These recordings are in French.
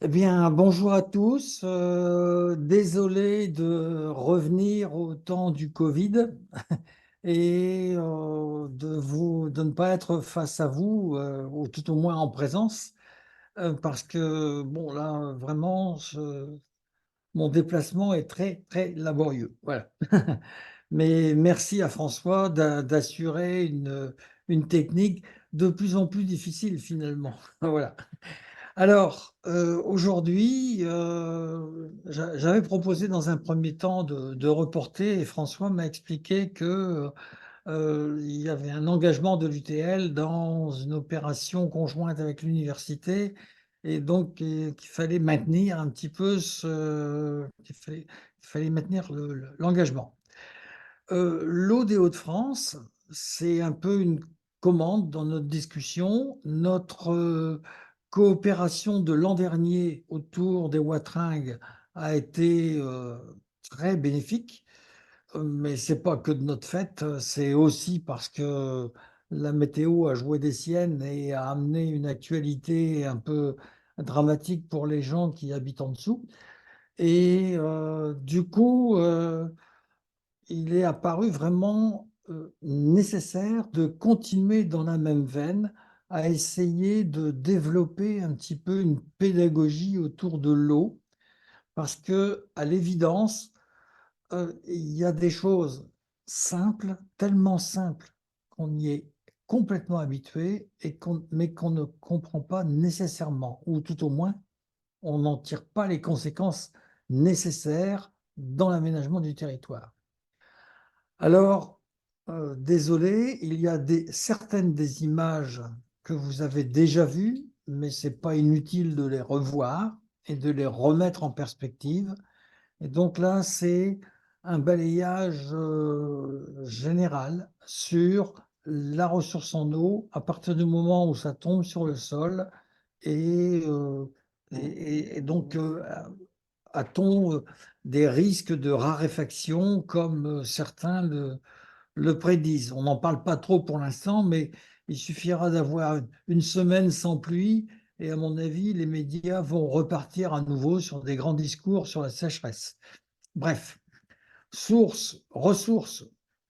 Eh bien, bonjour à tous. Désolé de revenir au temps du Covid et de ne pas être face à vous, ou tout au moins en présence, parce que, bon, là, vraiment, mon déplacement est très, très laborieux. Voilà. Mais merci à François d'assurer une technique de plus en plus difficile, finalement. Voilà. Alors, aujourd'hui, j'avais proposé dans un premier temps de reporter et François m'a expliqué que, il y avait un engagement de l'UTL dans une opération conjointe avec l'université et donc qu'il fallait maintenir un petit peu qu'il fallait maintenir l'engagement. L'eau des Hauts-de-France, c'est un peu une commande dans notre discussion. Notre coopération de l'an dernier autour des Watringues a été très bénéfique, mais c'est pas que de notre fait, c'est aussi parce que la météo a joué des siennes et a amené une actualité un peu dramatique pour les gens qui habitent en dessous. Et du coup, il est apparu vraiment nécessaire de continuer dans la même veine à essayer de développer un petit peu une pédagogie autour de l'eau, parce que, à l'évidence, il y a des choses simples, tellement simples qu'on y est complètement habitué, mais qu'on ne comprend pas nécessairement, ou tout au moins, on n'en tire pas les conséquences nécessaires dans l'aménagement du territoire. Alors, désolé, il y a certaines des images que vous avez déjà vues, mais c'est pas inutile de les revoir et de les remettre en perspective. Et donc là, c'est un balayage général sur la ressource en eau à partir du moment où ça tombe sur le sol. Et, euh, et donc, a-t-on des risques de raréfaction comme certains le prédisent. On n'en parle pas trop pour l'instant, mais il suffira d'avoir une semaine sans pluie et à mon avis, les médias vont repartir à nouveau sur des grands discours sur la sécheresse. Bref, ressources,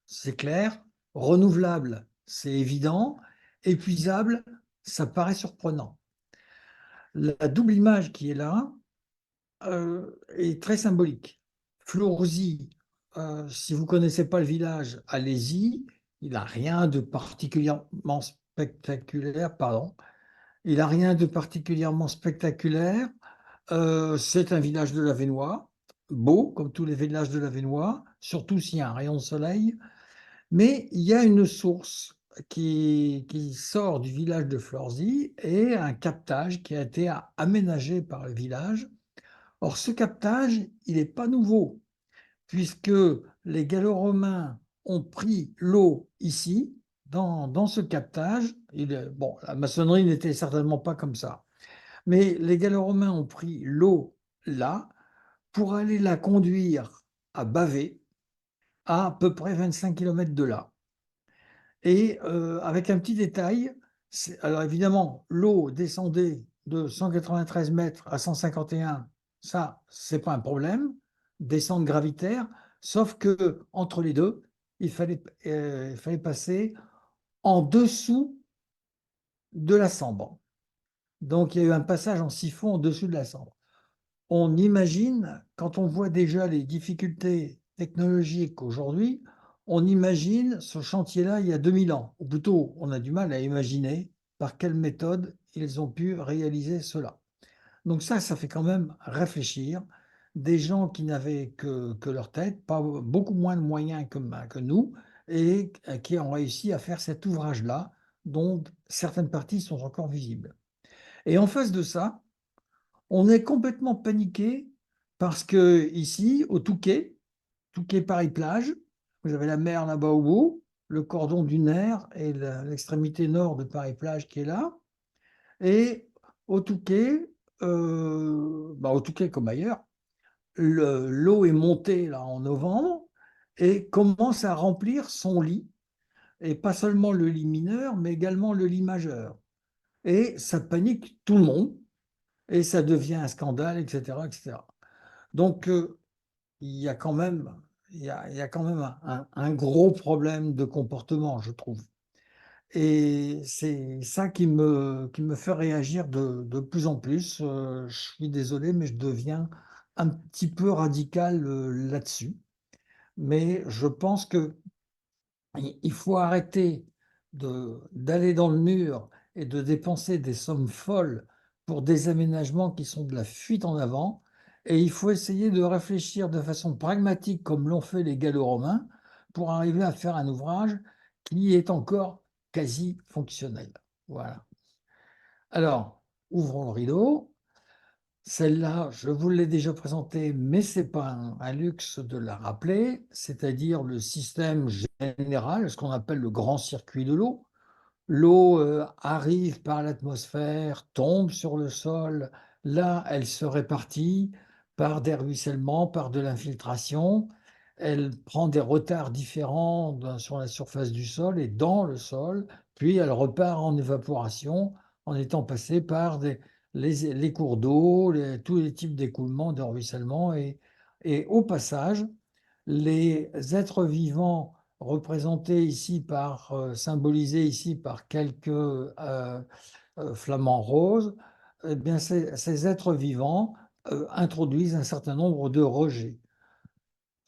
c'est clair, renouvelable, c'est évident, épuisable, ça paraît surprenant. La double image qui est là est très symbolique. Flourzy, si vous ne connaissez pas le village, allez-y. Il n'a rien de particulièrement spectaculaire, pardon. Il n'a rien de particulièrement spectaculaire. C'est un village de l'Avesnois, beau comme tous les villages de l'Avesnois, surtout s'il y a un rayon de soleil. Mais il y a une source qui sort du village de Florzy et un captage qui a été aménagé par le village. Or, ce captage, il n'est pas nouveau, puisque les Gallo-Romains ont pris l'eau ici, dans ce captage. Bon, la maçonnerie n'était certainement pas comme ça, mais les Gallo-Romains ont pris l'eau là pour aller la conduire à Bavay, à peu près 25 kilomètres de là. Et avec un petit détail, alors évidemment, l'eau descendait de 193 mètres à 151, ça, c'est pas un problème, descente gravitaire, sauf que entre les deux, il fallait passer en dessous de la Sambre. Donc il y a eu un passage en siphon en dessous de la Sambre. On imagine, quand on voit déjà les difficultés technologiques aujourd'hui, on imagine ce chantier-là il y a 2000 ans. Ou plutôt, on a du mal à imaginer par quelle méthode ils ont pu réaliser cela. Donc ça fait quand même réfléchir. Des gens qui n'avaient que leur tête, pas beaucoup moins de moyens que nous, et qui ont réussi à faire cet ouvrage-là, dont certaines parties sont encore visibles. Et en face de ça, on est complètement paniqué parce que ici, au Touquet, Touquet Paris-Plage, vous avez la mer là-bas au bout, le cordon dunaire et l'extrémité nord de Paris-Plage qui est là. Et au Touquet, au Touquet comme ailleurs, l'eau est montée là en novembre et commence à remplir son lit, et pas seulement le lit mineur, mais également le lit majeur. Et ça panique tout le monde. et ça devient un scandale, etc., etc. Donc, il y a quand même, il y a quand même un gros problème de comportement, je trouve. Et c'est ça qui me fait réagir de plus en plus. Je suis désolé, mais je deviens un petit peu radical là-dessus. Mais je pense que il faut arrêter d'aller dans le mur et de dépenser des sommes folles pour des aménagements qui sont de la fuite en avant. Et il faut essayer de réfléchir de façon pragmatique, comme l'ont fait les Gallo-Romains, pour arriver à faire un ouvrage qui est encore quasi fonctionnel. Voilà. Alors, ouvrons le rideau. Celle-là, je vous l'ai déjà présentée, mais ce n'est pas un luxe de la rappeler, c'est-à-dire le système général, ce qu'on appelle le grand circuit de l'eau. L'eau arrive par l'atmosphère, tombe sur le sol, là, elle se répartit par des ruissellements, par de l'infiltration. Elle prend des retards différents sur la surface du sol et dans le sol, puis elle repart en évaporation en étant passée par les cours d'eau, tous les types d'écoulements, de ruissellement. Et au passage, les êtres vivants représentés ici par, symbolisés ici par quelques flamants roses, eh bien, ces êtres vivants introduisent un certain nombre de rejets.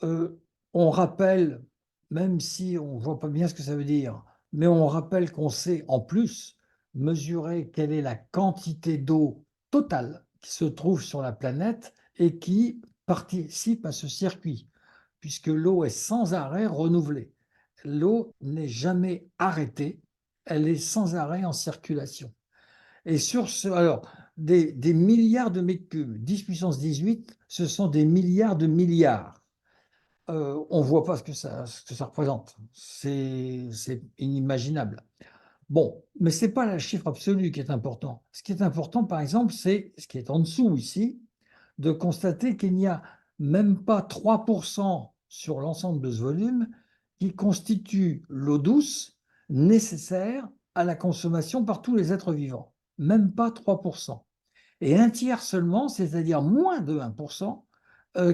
Euh, on rappelle, même si on ne voit pas bien ce que ça veut dire, mais on rappelle qu'on sait en plus mesurer quelle est la quantité d'eau totale qui se trouve sur la planète et qui participe à ce circuit, puisque l'eau est sans arrêt renouvelée. L'eau n'est jamais arrêtée, elle est sans arrêt en circulation. Et sur ce, alors, des milliards de mètres cubes, 10 puissance 18, ce sont des milliards de milliards. On ne voit pas ce que ça représente. C'est inimaginable. Bon, mais ce n'est pas le chiffre absolu qui est important. Ce qui est important, par exemple, c'est ce qui est en dessous ici, de constater qu'il n'y a même pas 3% sur l'ensemble de ce volume qui constitue l'eau douce nécessaire à la consommation par tous les êtres vivants. Même pas 3%. Et un tiers seulement, c'est-à-dire moins de 1%,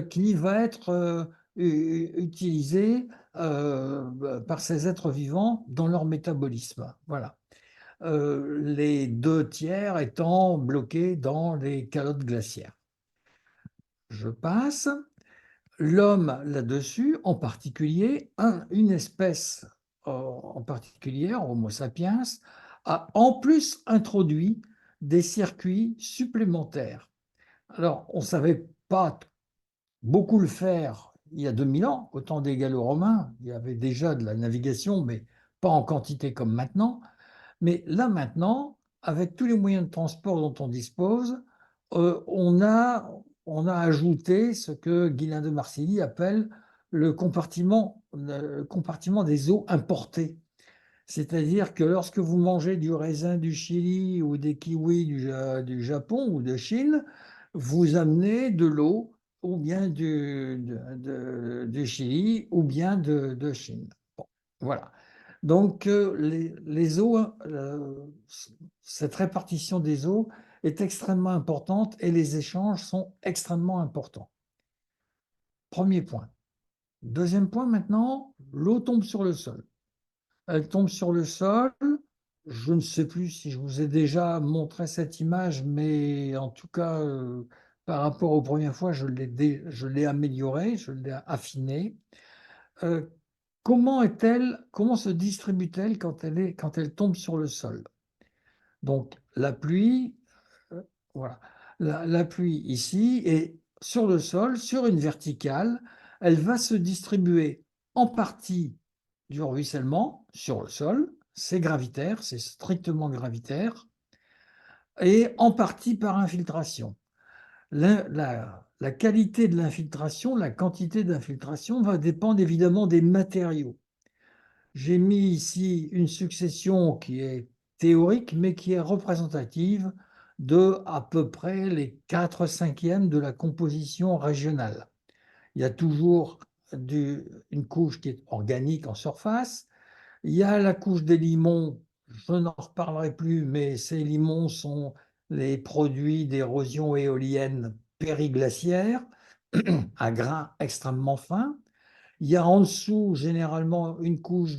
qui va être utilisé par ces êtres vivants dans leur métabolisme. Voilà. Les deux tiers étant bloqués dans les calottes glaciaires. Je passe. L'homme, là-dessus, en particulier, une espèce en particulier, Homo sapiens, a en plus introduit des circuits supplémentaires. Alors, on ne savait pas beaucoup le faire il y a 2000 ans, au temps des Gallo-Romains. Il y avait déjà de la navigation, mais pas en quantité comme maintenant. Mais là maintenant, avec tous les moyens de transport dont on dispose, euh, on a, on a ajouté ce que Guylain de Marcilly appelle le compartiment des eaux importées. C'est-à-dire que lorsque vous mangez du raisin du Chili ou des kiwis du Japon ou de Chine, vous amenez de l'eau ou bien du Chili ou bien de Chine. Bon, voilà. Donc, les eaux, cette répartition des eaux est extrêmement importante et les échanges sont extrêmement importants. Premier point. Deuxième point maintenant, l'eau tombe sur le sol. Elle tombe sur le sol. Je ne sais plus si je vous ai déjà montré cette image, mais en tout cas, par rapport aux premières fois, je l'ai améliorée, je l'ai affinée. Euh, comment se distribue-t-elle quand elle tombe sur le sol? Donc, la pluie, voilà. La pluie ici est sur le sol, sur une verticale. Elle va se distribuer en partie du ruissellement sur le sol. C'est gravitaire, c'est strictement gravitaire. Et en partie par infiltration. La qualité de l'infiltration, la quantité d'infiltration va dépendre évidemment des matériaux. J'ai mis ici une succession qui est théorique, mais qui est représentative de à peu près les 4/5 de la composition régionale. Il y a toujours une couche qui est organique en surface. Il y a la couche des limons, je n'en reparlerai plus, mais ces limons sont les produits d'érosion éolienne périglaciaire à grains extrêmement fins. Il y a en dessous généralement une couche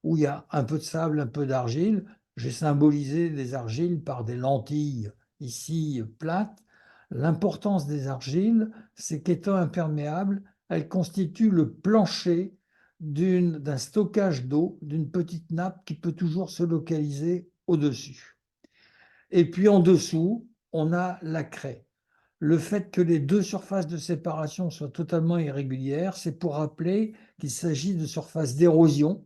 où il y a un peu de sable, un peu d'argile. J'ai symbolisé des argiles par des lentilles ici plates. L'importance des argiles, c'est qu'étant imperméables, elles constituent le plancher d'un stockage d'eau, d'une petite nappe qui peut toujours se localiser au-dessus. Et puis en dessous, on a la craie. Le fait que les deux surfaces de séparation soient totalement irrégulières, c'est pour rappeler qu'il s'agit de surfaces d'érosion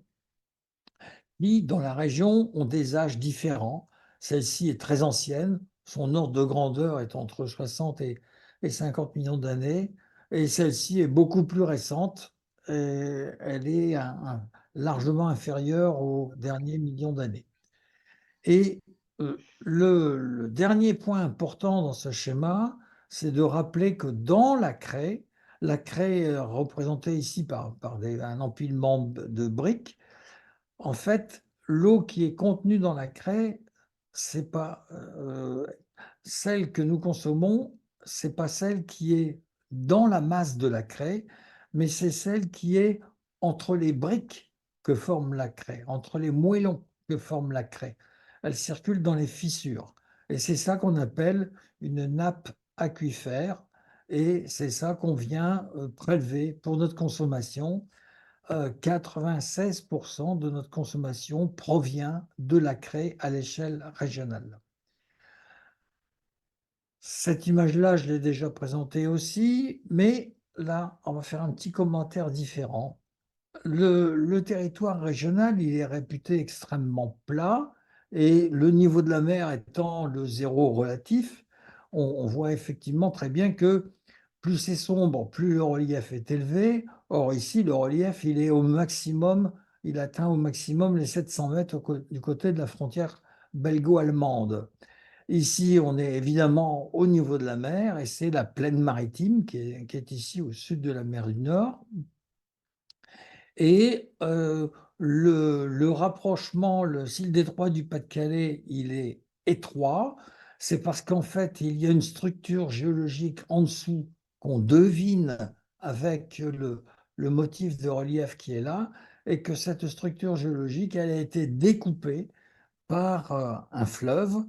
qui, dans la région, ont des âges différents. Celle-ci est très ancienne, son ordre de grandeur est entre 60 et 50 millions d'années, et celle-ci est beaucoup plus récente, et elle est largement inférieure aux derniers millions d'années. Et le dernier point important dans ce schéma, c'est de rappeler que dans la craie représentée ici par un empilement de briques, en fait, l'eau qui est contenue dans la craie, c'est pas celle que nous consommons, c'est pas celle qui est dans la masse de la craie, mais c'est celle qui est entre les briques que forme la craie, entre les moellons que forme la craie. Elle circule dans les fissures. Et c'est ça qu'on appelle une nappe aquifère. Et c'est ça qu'on vient prélever pour notre consommation. 96% de notre consommation provient de la craie à l'échelle régionale. Cette image-là, je l'ai déjà présentée aussi, mais là, on va faire un petit commentaire différent. Le territoire régional, il est réputé extrêmement plat et le niveau de la mer étant le zéro relatif, on voit effectivement très bien que plus c'est sombre, plus le relief est élevé. Or ici, le relief, il est au maximum, il atteint au maximum les 700 mètres du côté de la frontière belgo-allemande. Ici, on est évidemment au niveau de la mer et c'est la plaine maritime qui est ici au sud de la mer du Nord. Et le rapprochement, si le détroit du Pas-de-Calais, il est étroit, c'est parce qu'en fait, il y a une structure géologique en dessous qu'on devine avec le motif de relief qui est là, et que cette structure géologique, elle a été découpée par un fleuve.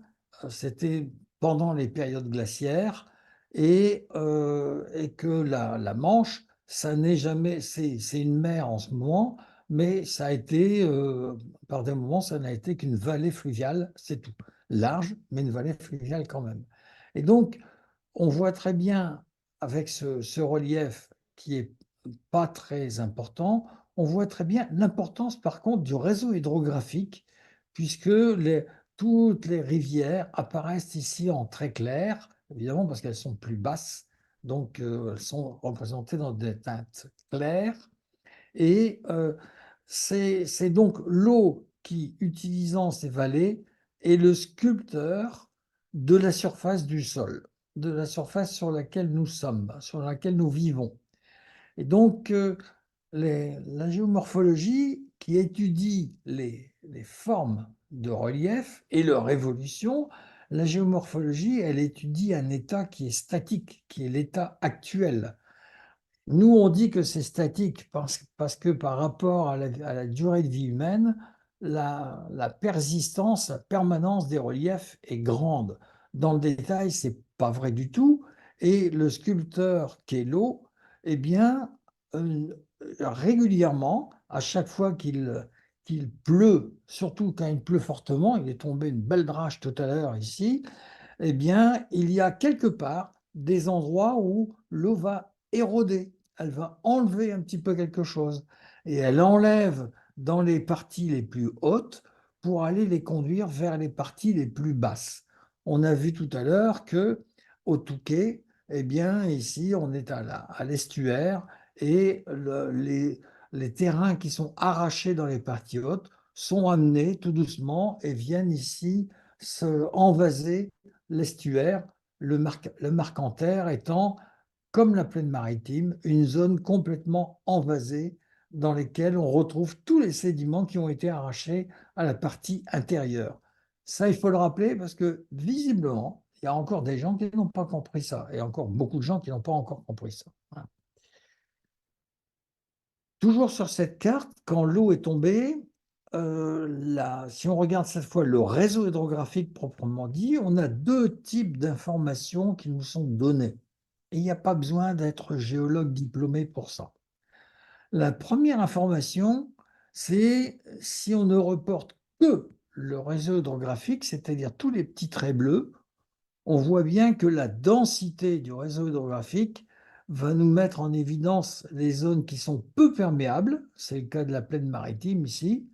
C'était pendant les périodes glaciaires et que la Manche, ça n'est jamais, c'est une mer en ce moment, mais ça a été, par des moments, ça n'a été qu'une vallée fluviale, c'est tout. Large, mais une vallée fluviale quand même. Et donc, on voit très bien avec ce relief qui est pas très important, on voit très bien l'importance par contre du réseau hydrographique, puisque toutes les rivières apparaissent ici en très clair, évidemment parce qu'elles sont plus basses, donc elles sont représentées dans des teintes claires. Et c'est donc l'eau qui, utilisant ces vallées, est le sculpteur de la surface du sol, de la surface sur laquelle nous sommes, sur laquelle nous vivons. Et donc, la géomorphologie qui étudie les formes de relief et leur évolution, la géomorphologie, elle étudie un état qui est statique, qui est l'état actuel. Nous, on dit que c'est statique parce que par rapport à la durée de vie humaine, la persistance, la permanence des reliefs est grande. Dans le détail, c'est pas vrai du tout. Et le sculpteur qui est l'eau, eh bien, régulièrement, à chaque fois qu'il pleut, surtout quand il pleut fortement, il est tombé une belle drache tout à l'heure ici, eh bien, il y a quelque part des endroits où l'eau va éroder, elle va enlever un petit peu quelque chose. Et elle enlève dans les parties les plus hautes pour aller les conduire vers les parties les plus basses. On a vu tout à l'heure que au Touquet, eh bien, ici, on est à l'estuaire et les terrains qui sont arrachés dans les parties hautes sont amenés tout doucement et viennent ici se envaser l'estuaire, le Marcanterre étant, comme la plaine maritime, une zone complètement envasée dans laquelle on retrouve tous les sédiments qui ont été arrachés à la partie intérieure. Ça, il faut le rappeler parce que visiblement, il y a encore des gens qui n'ont pas compris ça, et encore beaucoup de gens qui n'ont pas encore compris ça. Voilà. Toujours sur cette carte, quand l'eau est tombée, si on regarde cette fois le réseau hydrographique proprement dit, on a deux types d'informations qui nous sont données. Et il n'y a pas besoin d'être géologue diplômé pour ça. La première information, c'est si on ne reporte que le réseau hydrographique, c'est-à-dire tous les petits traits bleus, on voit bien que la densité du réseau hydrographique va nous mettre en évidence les zones qui sont peu perméables, c'est le cas de la plaine maritime ici,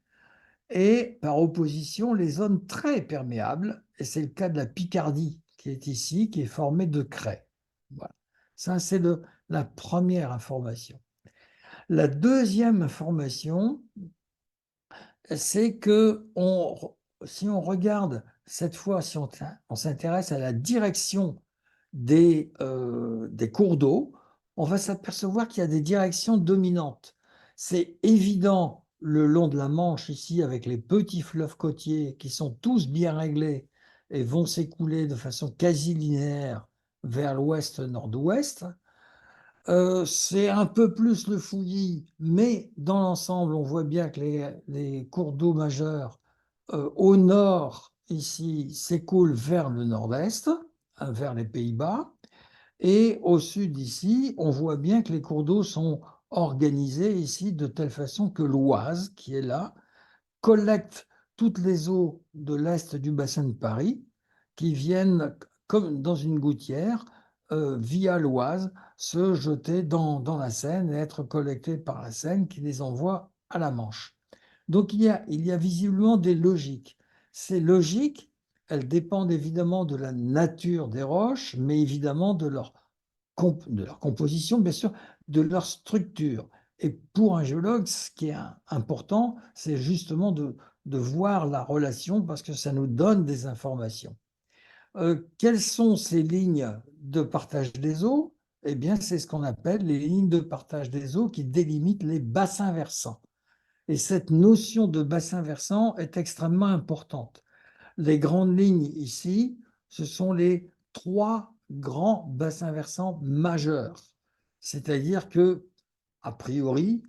et par opposition les zones très perméables, et c'est le cas de la Picardie qui est ici, qui est formée de craies. Voilà. Ça, c'est la première information. La deuxième information, c'est que si on regarde cette fois, si on s'intéresse à la direction des cours d'eau, on va s'apercevoir qu'il y a des directions dominantes. C'est évident le long de la Manche ici, avec les petits fleuves côtiers qui sont tous bien réglés et vont s'écouler de façon quasi linéaire vers l'ouest-nord-ouest. C'est un peu plus le fouillis, mais dans l'ensemble, on voit bien que les cours d'eau majeurs au nord, ici, s'écoulent vers le nord-est, vers les Pays-Bas, et au sud, ici, on voit bien que les cours d'eau sont organisés ici de telle façon que l'Oise, qui est là, collecte toutes les eaux de l'est du bassin de Paris qui viennent, comme dans une gouttière, via l'Oise, se jeter dans la Seine et être collectées par la Seine qui les envoie à la Manche. Donc il y a visiblement des logiques. Ces logiques, elles dépendent évidemment de la nature des roches, mais évidemment de leur composition, bien sûr, de leur structure. Et pour un géologue, ce qui est important, c'est justement de voir la relation parce que ça nous donne des informations. Quelles sont ces lignes de partage des eaux? Eh bien, c'est ce qu'on appelle les lignes de partage des eaux qui délimitent les bassins versants. Et cette notion de bassin versant est extrêmement importante. Les grandes lignes ici, ce sont les trois grands bassins versants majeurs. C'est-à-dire que, a priori,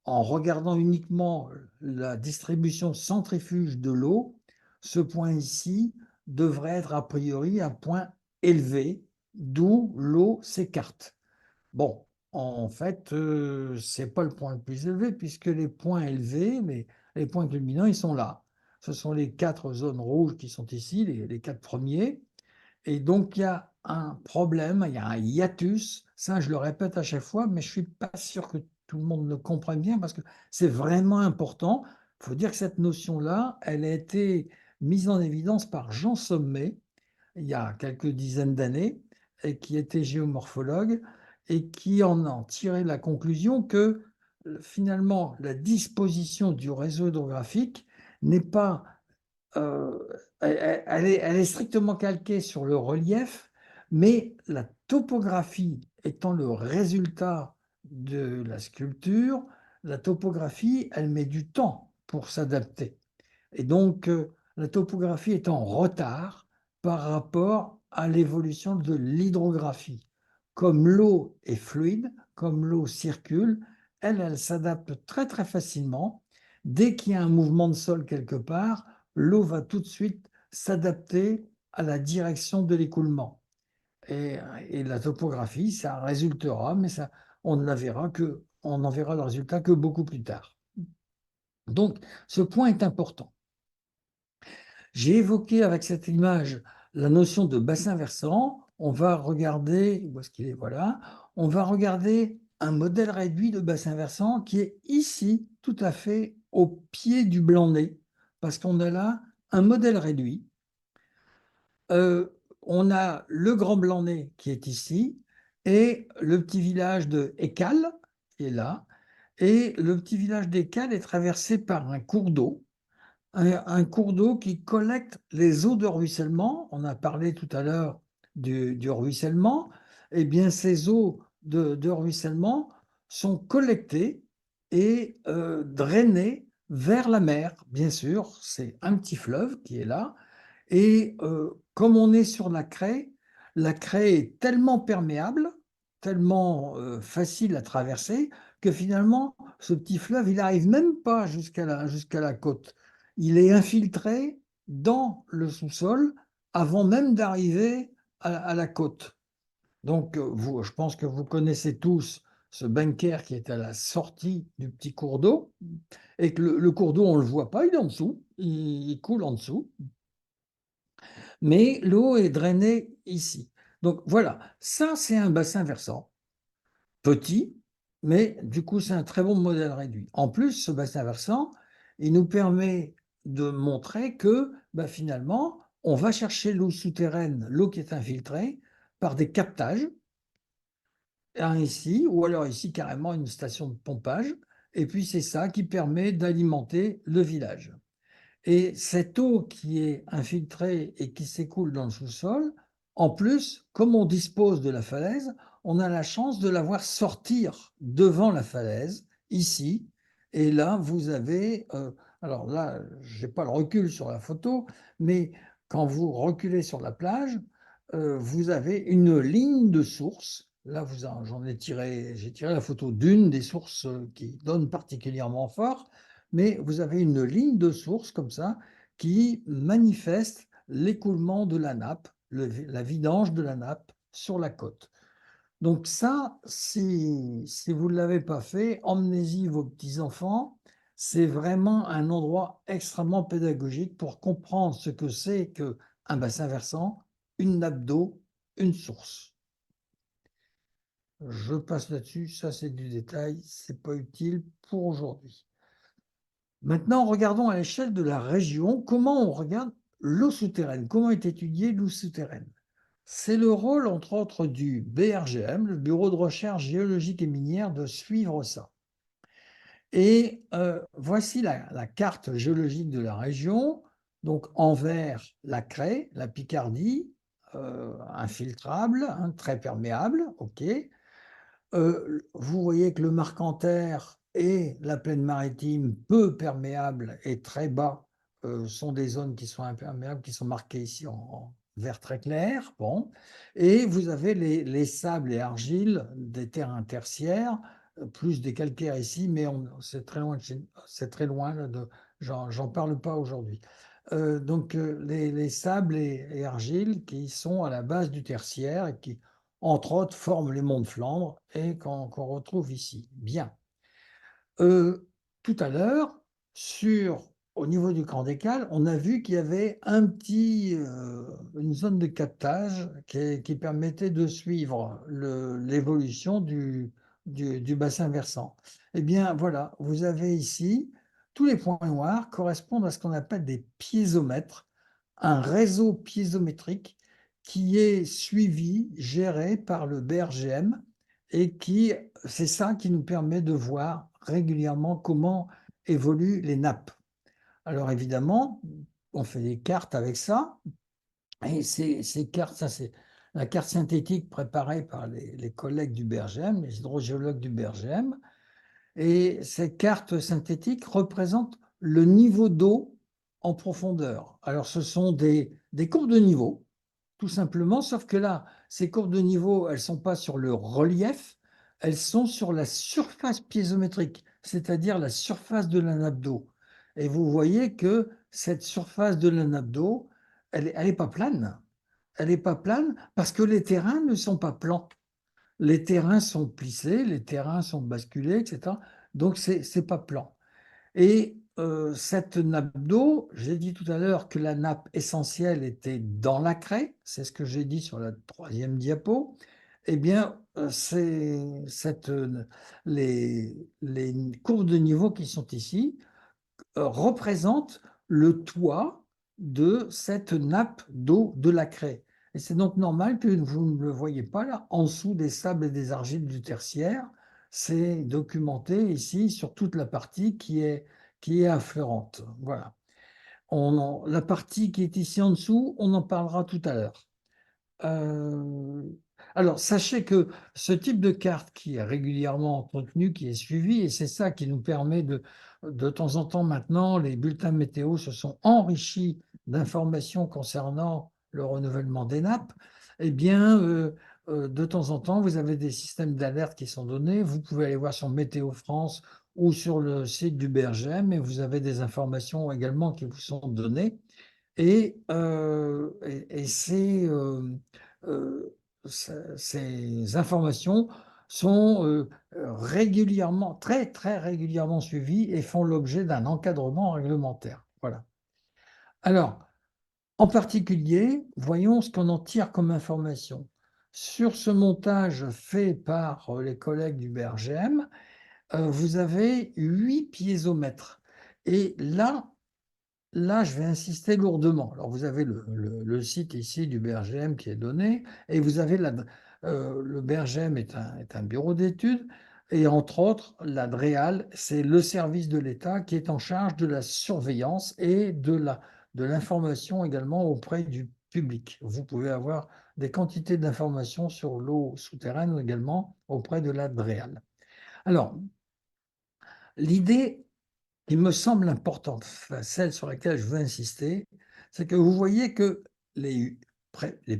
en regardant uniquement la distribution centrifuge de l'eau, ce point ici devrait être a priori un point élevé, d'où l'eau s'écarte. Bon, en fait, ce n'est pas le point le plus élevé, puisque les points élevés, les points culminants, ils sont là. Ce sont les quatre zones rouges qui sont ici, les quatre premiers. Et donc, il y a un problème, il y a un hiatus. Ça, je le répète à chaque fois, mais je ne suis pas sûr que tout le monde le comprenne bien parce que c'est vraiment important. Il faut dire que cette notion-là, elle a été mise en évidence par Jean Sommet il y a quelques dizaines d'années, et qui était géomorphologue et qui en a tiré la conclusion que finalement la disposition du réseau hydrographique n'est pas euh, elle est strictement calquée sur le relief, mais la topographie étant le résultat de la sculpture, la topographie, elle met du temps pour s'adapter. Et donc, la topographie est en retard par rapport à l'évolution de l'hydrographie. Comme l'eau est fluide, comme l'eau circule, elle s'adapte très très facilement. Dès qu'il y a un mouvement de sol quelque part, l'eau va tout de suite s'adapter à la direction de l'écoulement. Et, et la topographie, ça résultera, mais ça, on n'en verra le résultat que beaucoup plus tard. Donc, ce point est important. J'ai évoqué avec cette image la notion de bassin versant. On va regarder, où est-ce qu'il est? Voilà. On va regarder un modèle réduit de bassin versant qui est ici, tout à fait au pied du Blanc-Nez, parce qu'on a là un modèle réduit. On a le Grand Blanc-Nez qui est ici, et le petit village de Écale qui est là. Et le petit village d'Écale est traversé par un cours d'eau, un cours d'eau qui collecte les eaux de ruissellement. On a parlé tout à l'heure du ruissellement. Eh bien, ces eaux de ruissellement sont collectées et drainées vers la mer. Bien sûr, c'est un petit fleuve qui est là. Et comme on est sur la craie est tellement perméable, tellement facile à traverser, que finalement, ce petit fleuve, il n'arrive même pas jusqu'à la côte. Il est infiltré dans le sous-sol avant même d'arriver à la côte. Donc, je pense que vous connaissez tous ce bunker qui est à la sortie du petit cours d'eau, et que le cours d'eau, on ne le voit pas, il est en dessous, il coule en dessous, mais l'eau est drainée ici. Donc voilà, ça c'est un bassin versant, petit, mais du coup c'est un très bon modèle réduit. En plus, ce bassin versant, il nous permet de montrer que finalement, on va chercher l'eau souterraine, l'eau qui est infiltrée, par des captages, un ici, ou alors ici carrément une station de pompage, et puis c'est ça qui permet d'alimenter le village. Et cette eau qui est infiltrée et qui s'écoule dans le sous-sol, en plus, comme on dispose de la falaise, on a la chance de la voir sortir devant la falaise, ici. Et là, vous avez, alors là, je n'ai pas le recul sur la photo, mais quand vous reculez sur la plage, vous avez une ligne de source. Là, j'ai tiré la photo d'une des sources qui donne particulièrement fort, mais vous avez une ligne de source comme ça qui manifeste l'écoulement de la nappe, la vidange de la nappe sur la côte. Donc ça, si vous ne l'avez pas fait, emmenez-y vos petits-enfants. C'est vraiment un endroit extrêmement pédagogique pour comprendre ce que c'est qu'un bassin versant, une nappe d'eau, une source. Je passe là-dessus, ça c'est du détail, c'est pas utile pour aujourd'hui. Maintenant, regardons à l'échelle de la région comment on regarde l'eau souterraine, comment est étudiée l'eau souterraine. C'est le rôle, entre autres, du BRGM, le Bureau de recherche géologique et minière, de suivre ça. Et voici la carte géologique de la région. Donc en vert, la craie, la Picardie, infiltrable, hein, très perméable, ok. Vous voyez que le Marcanterre et la plaine maritime, peu perméables et très bas, sont des zones qui sont imperméables, qui sont marquées ici en vert très clair. Bon. Et vous avez les sables et argiles des terrains tertiaires, plus des calcaires ici, mais c'est très loin, c'est très loin j'en parle pas aujourd'hui. Donc les sables et argiles qui sont à la base du tertiaire et qui entre autres, forment les monts de Flandre et qu'on retrouve ici. Bien. Euh, Tout à l'heure, au niveau du camp des Cales, on a vu qu'il y avait une zone de captage qui permettait de suivre l'évolution du bassin versant. Eh bien, voilà, vous avez ici, tous les points noirs correspondent à ce qu'on appelle des piézomètres, un réseau piézométrique qui est suivi, géré par le BRGM et c'est ça qui nous permet de voir régulièrement comment évoluent les nappes. Alors évidemment, on fait des cartes avec ça, et ces cartes, ça c'est la carte synthétique préparée par les collègues du BRGM, les hydrogéologues du BRGM, et ces cartes synthétiques représentent le niveau d'eau en profondeur. Alors ce sont des courbes de niveau, tout simplement, sauf que là, ces courbes de niveau, elles ne sont pas sur le relief, elles sont sur la surface piézométrique, c'est-à-dire la surface de la nappe d'eau. Et vous voyez que cette surface de la nappe d'eau, elle n'est pas plane. Elle n'est pas plane parce que les terrains ne sont pas plans. Les terrains sont plissés, les terrains sont basculés, etc. Donc, ce n'est pas plan. Et cette nappe d'eau, j'ai dit tout à l'heure que la nappe essentielle était dans la craie, c'est ce que j'ai dit sur la troisième diapo. Eh bien, les courbes de niveau qui sont ici représentent le toit de cette nappe d'eau de la craie. Et c'est donc normal que vous ne le voyez pas là, en dessous des sables et des argiles du tertiaire. C'est documenté ici sur toute la partie qui est affleurante. Voilà. La partie qui est ici en dessous, on en parlera tout à l'heure. Euh, alors, sachez que ce type de carte qui est régulièrement entretenu, qui est suivi, et c'est ça qui nous permet de temps en temps maintenant, les bulletins météo se sont enrichis d'informations concernant le renouvellement des nappes, eh bien, de temps en temps, vous avez des systèmes d'alerte qui sont donnés. Vous pouvez aller voir sur Météo France ou sur le site du BRGM, et vous avez des informations également qui vous sont données. Et ces informations sont régulièrement, très, très régulièrement suivies et font l'objet d'un encadrement réglementaire. Voilà. Alors, en particulier, voyons ce qu'on en tire comme information. Sur ce montage fait par les collègues du BRGM, vous avez 8 piézomètres. Et là, je vais insister lourdement. Alors, vous avez le site ici du BRGM qui est donné, et vous avez le BRGM est un bureau d'études, et entre autres, la DREAL, c'est le service de l'État qui est en charge de la surveillance et de l'information également auprès du public. Vous pouvez avoir des quantités d'informations sur l'eau souterraine également auprès de la DREAL. Alors, l'idée qui me semble importante, celle sur laquelle je veux insister, c'est que vous voyez que les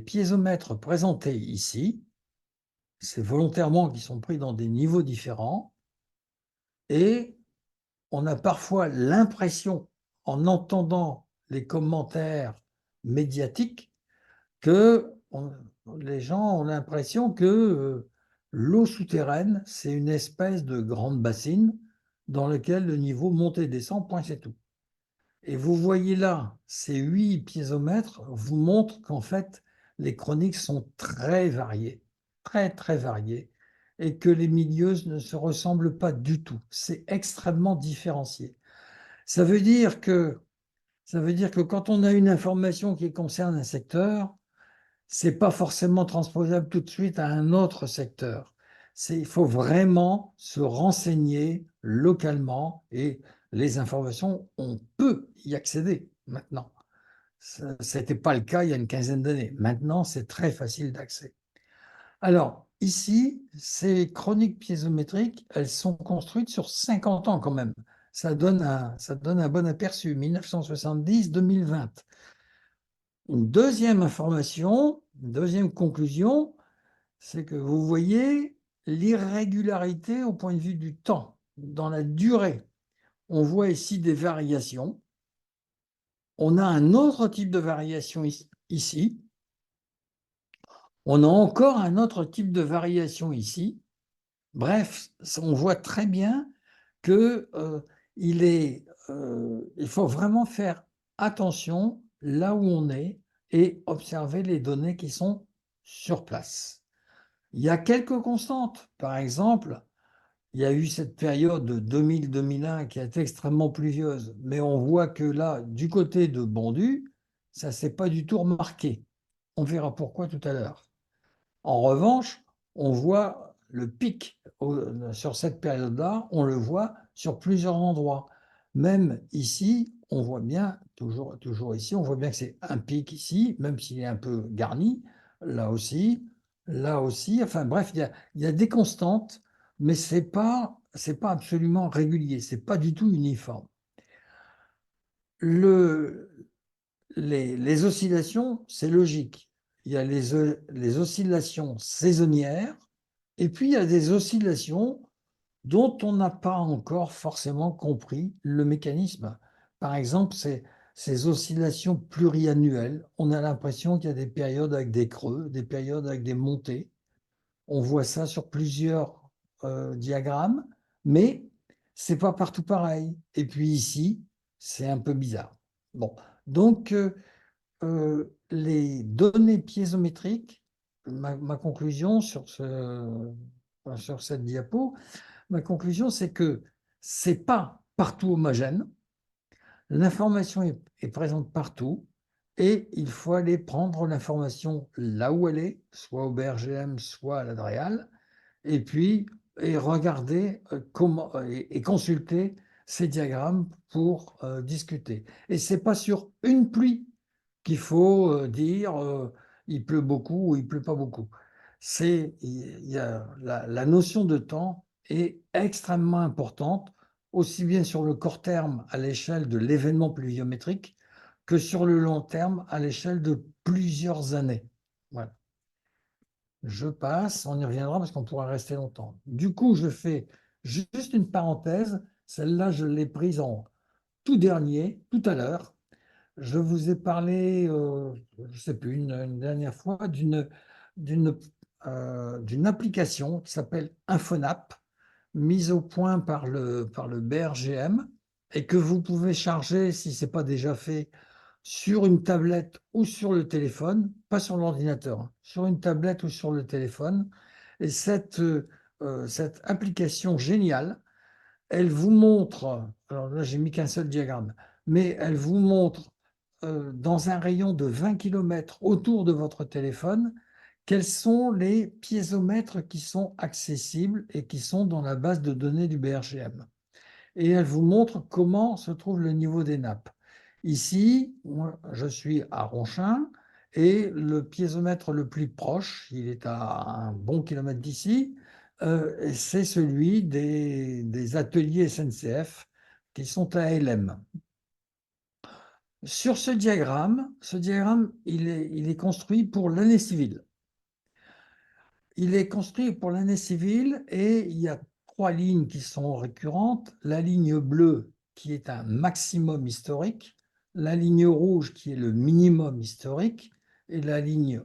piézomètres présentés ici, c'est volontairement qu'ils sont pris dans des niveaux différents, et on a parfois l'impression, en entendant les commentaires médiatiques, que les gens ont l'impression que l'eau souterraine, c'est une espèce de grande bassine dans laquelle le niveau monte et descend, point c'est tout. Et vous voyez là, ces 8 piézomètres vous montrent qu'en fait, les chroniques sont très variées, très, très variées, et que les milieux ne se ressemblent pas du tout. C'est extrêmement différencié. Ça veut dire que, ça veut dire que quand on a une information qui concerne un secteur, c'est pas forcément transposable tout de suite à un autre secteur. Il faut vraiment se renseigner localement, et les informations, on peut y accéder maintenant. Ce n'était pas le cas il y a une quinzaine d'années. Maintenant, c'est très facile d'accès. Alors, ici, ces chroniques piézométriques, elles sont construites sur 50 ans quand même. Ça donne un bon aperçu, 1970-2020. Une deuxième information, une deuxième conclusion, c'est que vous voyez l'irrégularité au point de vue du temps, dans la durée. On voit ici des variations. On a un autre type de variation ici. On a encore un autre type de variation ici. Bref, on voit très bien que il faut vraiment faire attention là où on est et observer les données qui sont sur place. Il y a quelques constantes. Par exemple, il y a eu cette période de 2000-2001 qui a été extrêmement pluvieuse, mais on voit que là, du côté de Bondu, ça ne s'est pas du tout remarqué. On verra pourquoi tout à l'heure. En revanche, on voit le pic sur cette période-là, on le voit sur plusieurs endroits. Même ici, on voit bien, toujours ici, on voit bien que c'est un pic ici, même s'il est un peu garni, là aussi. Enfin bref, il y a des constantes, mais c'est pas absolument régulier, c'est pas du tout uniforme. Les oscillations, c'est logique. Il y a les oscillations saisonnières, et puis il y a des oscillations dont on n'a pas encore forcément compris le mécanisme. Par exemple, ces oscillations pluriannuelles, on a l'impression qu'il y a des périodes avec des creux, des périodes avec des montées. On voit ça sur plusieurs diagrammes, mais c'est pas partout pareil. Et puis ici, c'est un peu bizarre. Bon, donc les données piézométriques, ma conclusion sur cette diapo, ma conclusion, c'est que c'est pas partout homogène. L'information est présente partout, et il faut aller prendre l'information là où elle est, soit au BRGM, soit à la DREAL, et puis regarder comment et consulter ces diagrammes pour discuter. Et c'est pas sur une pluie qu'il faut dire il pleut beaucoup ou il pleut pas beaucoup. La notion de temps est extrêmement importante, aussi bien sur le court terme à l'échelle de l'événement pluviométrique que sur le long terme à l'échelle de plusieurs années. Voilà. Je passe, on y reviendra parce qu'on pourra rester longtemps. Du coup, je fais juste une parenthèse. Celle-là, je l'ai prise en tout dernier, tout à l'heure. Je vous ai parlé, je ne sais plus, une dernière fois, d'une d'une application qui s'appelle Infonap, mise au point par le BRGM, et que vous pouvez charger, si ce n'est pas déjà fait, sur une tablette ou sur le téléphone, pas sur l'ordinateur, hein, sur une tablette ou sur le téléphone. Et cette application géniale, elle vous montre, alors là j'ai mis qu'un seul diagramme, mais elle vous montre dans un rayon de 20 km autour de votre téléphone quels sont les piézomètres qui sont accessibles et qui sont dans la base de données du BRGM. Et elle vous montre comment se trouve le niveau des nappes. Ici, moi, je suis à Ronchin et le piézomètre le plus proche, il est à un bon kilomètre d'ici, c'est celui des ateliers SNCF qui sont à LM. Sur ce diagramme, il est construit pour l'année civile. Il est construit pour l'année civile et il y a trois lignes qui sont récurrentes. La ligne bleue qui est un maximum historique, la ligne rouge qui est le minimum historique et la ligne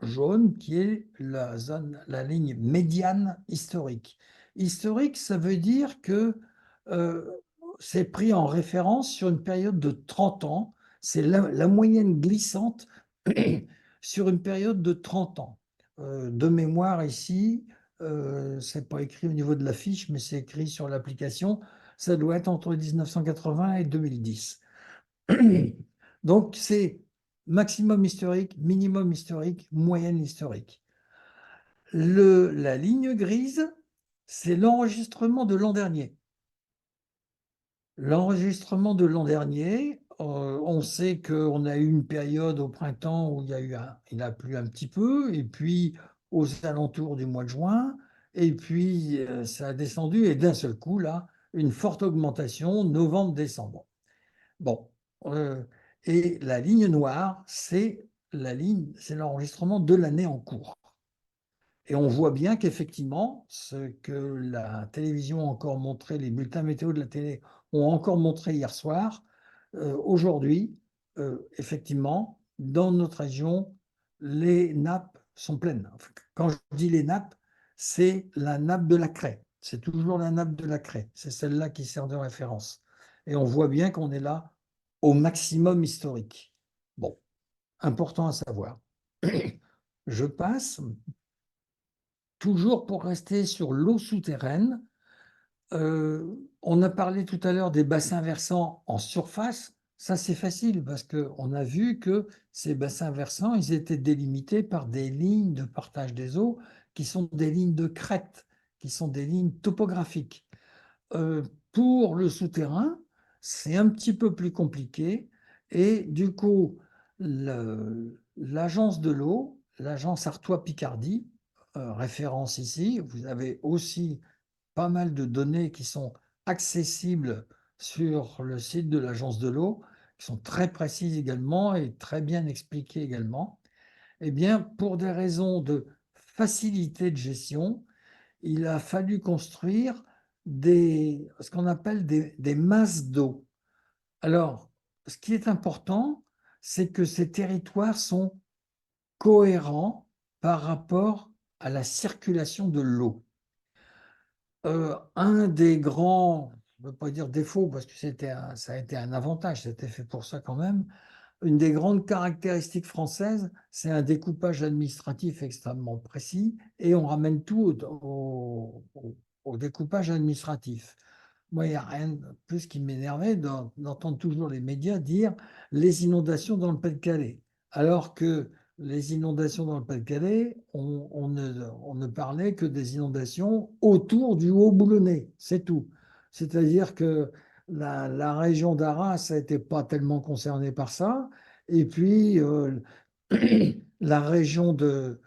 jaune qui est la ligne médiane historique. Historique, ça veut dire que euh, c'est pris en référence sur une période de 30 ans. C'est la moyenne glissante sur une période de 30 ans. De mémoire ici, c'est pas écrit au niveau de la fiche, mais c'est écrit sur l'application. Ça doit être entre 1980 et 2010. Donc, c'est maximum historique, minimum historique, moyenne historique. La ligne grise, c'est l'enregistrement de l'an dernier. L'enregistrement de l'an dernier, on sait qu'on a eu une période au printemps où il a plu un petit peu, et puis aux alentours du mois de juin, et puis ça a descendu, et d'un seul coup, là, une forte augmentation, novembre-décembre. Bon, euh, et la ligne noire, c'est l'enregistrement de l'année en cours. Et on voit bien qu'effectivement, ce que la télévision a encore montré, les bulletins météo de la télé ont encore montré hier soir, aujourd'hui, effectivement, dans notre région, les nappes sont pleines. Enfin, quand je dis les nappes, c'est la nappe de la Craie. C'est toujours la nappe de la Craie. C'est celle-là qui sert de référence. Et on voit bien qu'on est là au maximum historique. Bon, important à savoir. Je passe. Toujours pour rester sur l'eau souterraine, on a parlé tout à l'heure des bassins versants en surface. Ça, c'est facile parce qu'on a vu que ces bassins versants, ils étaient délimités par des lignes de partage des eaux qui sont des lignes de crête, qui sont des lignes topographiques. Euh, pour le souterrain, c'est un petit peu plus compliqué et du coup, l'agence de l'eau, l'agence Artois-Picardie, référence ici, vous avez aussi pas mal de données qui sont accessibles sur le site de l'agence de l'eau, qui sont très précises également et très bien expliquées également. Eh bien, pour des raisons de facilité de gestion, il a fallu construire ce qu'on appelle des masses d'eau. Alors, ce qui est important, c'est que ces territoires sont cohérents par rapport à la circulation de l'eau. Un des grands, je ne veux pas dire défauts, parce que ça a été un avantage, c'était fait pour ça quand même, une des grandes caractéristiques françaises, c'est un découpage administratif extrêmement précis et on ramène tout au découpage administratif. Moi, il n'y a rien de plus qui m'énervait d'entendre toujours les médias dire les inondations dans le Pas-de-Calais. Alors que les inondations dans le Pas-de-Calais, on ne parlait que des inondations autour du Haut-Boulonnais, c'est tout. C'est-à-dire que la région d'Arras n'était pas tellement concernée par ça. Et puis, la région de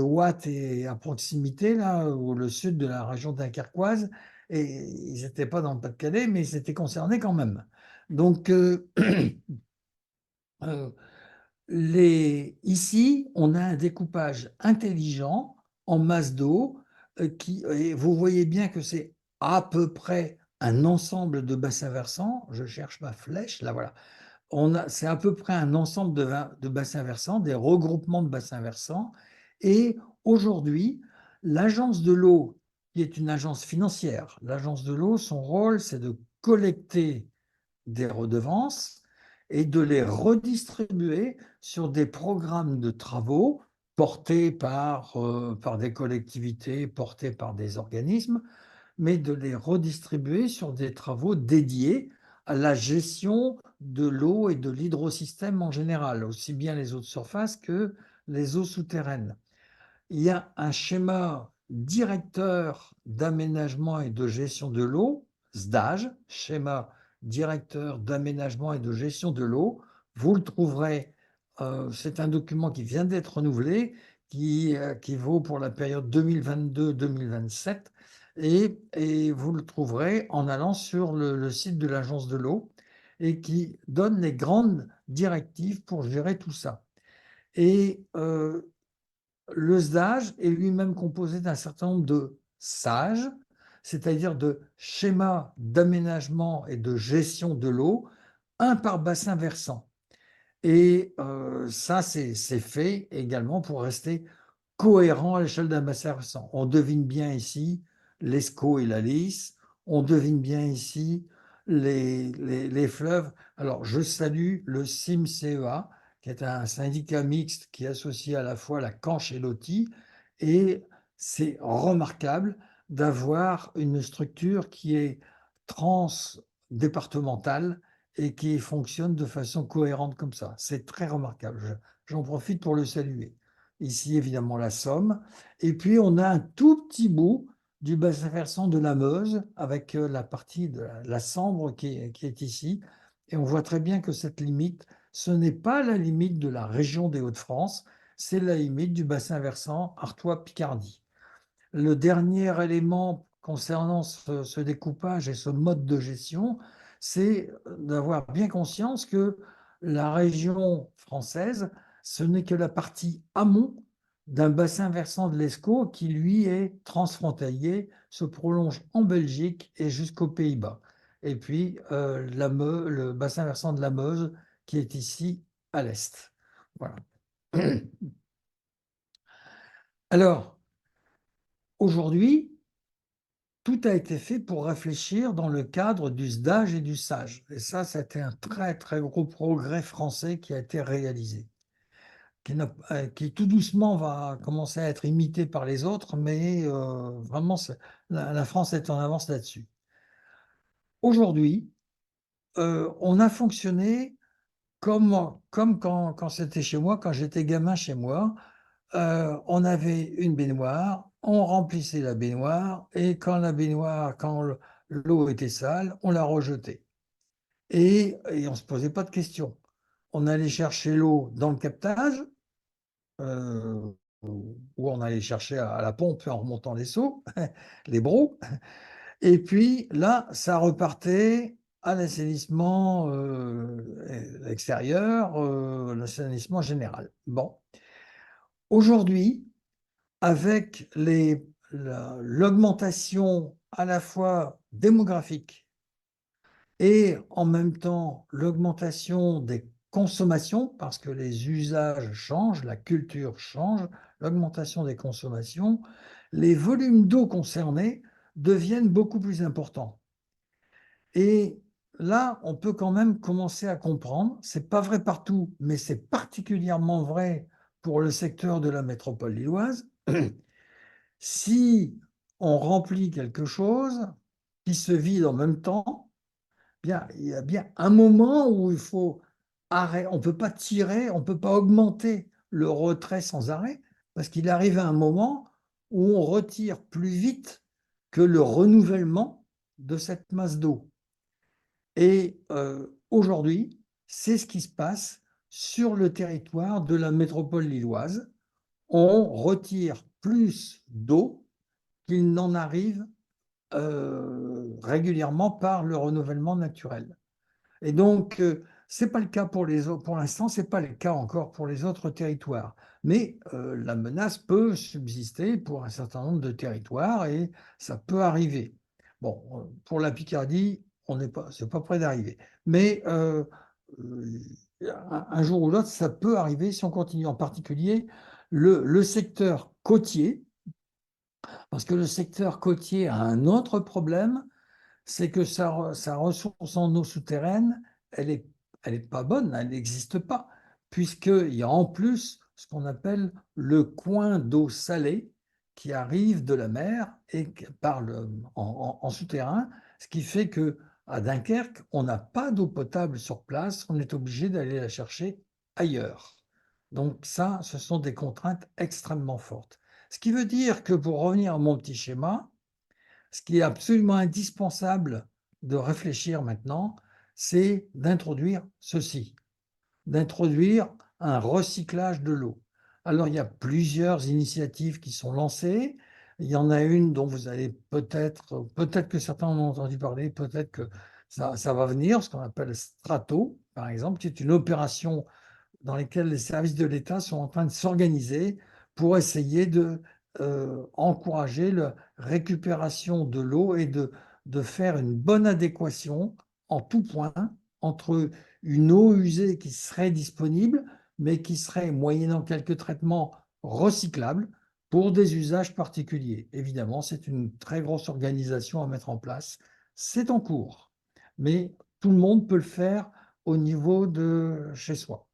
Ouate est à proximité, là, au le sud de la région dunkerquoise, et ils n'étaient pas dans le Pas-de-Calais, mais ils étaient concernés quand même. Donc, Euh, Ici, on a un découpage intelligent en masse d'eau et vous voyez bien que c'est à peu près un ensemble de bassins versants. Je cherche ma flèche, là voilà. C'est à peu près un ensemble de bassins versants, des regroupements de bassins versants. Et aujourd'hui, l'agence de l'eau, qui est une agence financière, l'agence de l'eau, son rôle, c'est de collecter des redevances et de les redistribuer sur des programmes de travaux portés par des collectivités, portés par des organismes, mais de les redistribuer sur des travaux dédiés à la gestion de l'eau et de l'hydrosystème en général, aussi bien les eaux de surface que les eaux souterraines. Il y a un schéma directeur d'aménagement et de gestion de l'eau, SDAGE, schéma directeur d'aménagement et de gestion de l'eau. Vous le trouverez, c'est un document qui vient d'être renouvelé, qui vaut pour la période 2022-2027, et vous le trouverez en allant sur le site de l'Agence de l'eau et qui donne les grandes directives pour gérer tout ça. Et le SDAGE est lui-même composé d'un certain nombre de SAGE, c'est-à-dire de schémas d'aménagement et de gestion de l'eau, un par bassin versant. Et ça, c'est fait également pour rester cohérent à l'échelle d'un bassin versant. On devine bien ici l'Escaut et la Lys, on devine bien ici les fleuves. Alors, je salue le CIMCEA, qui est un syndicat mixte qui associe à la fois la Canche et l'OTI, et c'est remarquable d'avoir une structure qui est transdépartementale et qui fonctionne de façon cohérente comme ça. C'est très remarquable. J'en profite pour le saluer. Ici, évidemment, la Somme. Et puis, on a un tout petit bout du bassin versant de la Meuse, avec la partie de la Sambre qui est ici. Et on voit très bien que cette limite, ce n'est pas la limite de la région des Hauts-de-France, c'est la limite du bassin versant Artois-Picardie. Le dernier élément concernant ce découpage et ce mode de gestion, c'est d'avoir bien conscience que la région française, ce n'est que la partie amont d'un bassin versant de l'Escaut qui, lui, est transfrontalier, se prolonge en Belgique et jusqu'aux Pays-Bas. Et puis, le bassin versant de la Meuse qui est ici à l'est. Voilà. Alors, aujourd'hui, tout a été fait pour réfléchir dans le cadre du SDAGE et du SAGE. Et ça été un très, très gros progrès français qui a été réalisé, qui tout doucement va commencer à être imité par les autres, mais vraiment, la France est en avance là-dessus. Aujourd'hui, on a fonctionné comme quand c'était chez moi, quand j'étais gamin chez moi. On avait une baignoire, on remplissait la baignoire, et quand l'eau était sale, on la rejetait. Et on ne se posait pas de questions. On allait chercher l'eau dans le captage, euh, ou on allait chercher à la pompe en remontant les seaux, les brocs, et puis là, ça repartait à l'assainissement extérieur, l'assainissement général. Bon, aujourd'hui, avec l'augmentation à la fois démographique et en même temps l'augmentation des consommations, parce que les usages changent, la culture change, l'augmentation des consommations, les volumes d'eau concernés deviennent beaucoup plus importants. Et là, on peut quand même commencer à comprendre, c'est pas vrai partout, mais c'est particulièrement vrai pour le secteur de la métropole lilloise. Si on remplit quelque chose qui se vide en même temps, bien, il y a bien un moment où il faut arrêter. On ne peut pas tirer, on ne peut pas augmenter le retrait sans arrêt, parce qu'il arrive à un moment où on retire plus vite que le renouvellement de cette masse d'eau. Et aujourd'hui, c'est ce qui se passe sur le territoire de la métropole lilloise. On retire plus d'eau qu'il n'en arrive régulièrement par le renouvellement naturel. Et donc, C'est pas le cas pour les autres, pour l'instant, c'est pas le cas encore pour les autres territoires. Mais la menace peut subsister pour un certain nombre de territoires et ça peut arriver. Bon, pour la Picardie, on n'est pas, c'est pas près d'arriver. Mais un jour ou l'autre, ça peut arriver si on continue. En particulier, le secteur côtier, parce que le secteur côtier a un autre problème, c'est que sa ressource en eau souterraine, elle est pas bonne, elle n'existe pas, puisqu'il y a en plus ce qu'on appelle le coin d'eau salée qui arrive de la mer et en souterrain, ce qui fait que à Dunkerque, on n'a pas d'eau potable sur place, on est obligé d'aller la chercher ailleurs. Donc ça, ce sont des contraintes extrêmement fortes. Ce qui veut dire que pour revenir à mon petit schéma, ce qui est absolument indispensable de réfléchir maintenant, c'est d'introduire ceci, d'introduire un recyclage de l'eau. Alors, il y a plusieurs initiatives qui sont lancées. Il y en a une dont vous allez peut-être que certains en ont entendu parler, peut-être que ça va venir, ce qu'on appelle Strato, par exemple, qui est une opération dans lesquels les services de l'État sont en train de s'organiser pour essayer de encourager la récupération de l'eau et de faire une bonne adéquation en tout point entre une eau usée qui serait disponible, mais qui serait, moyennant quelques traitements, recyclable pour des usages particuliers. Évidemment, c'est une très grosse organisation à mettre en place. C'est en cours, mais tout le monde peut le faire au niveau de chez soi.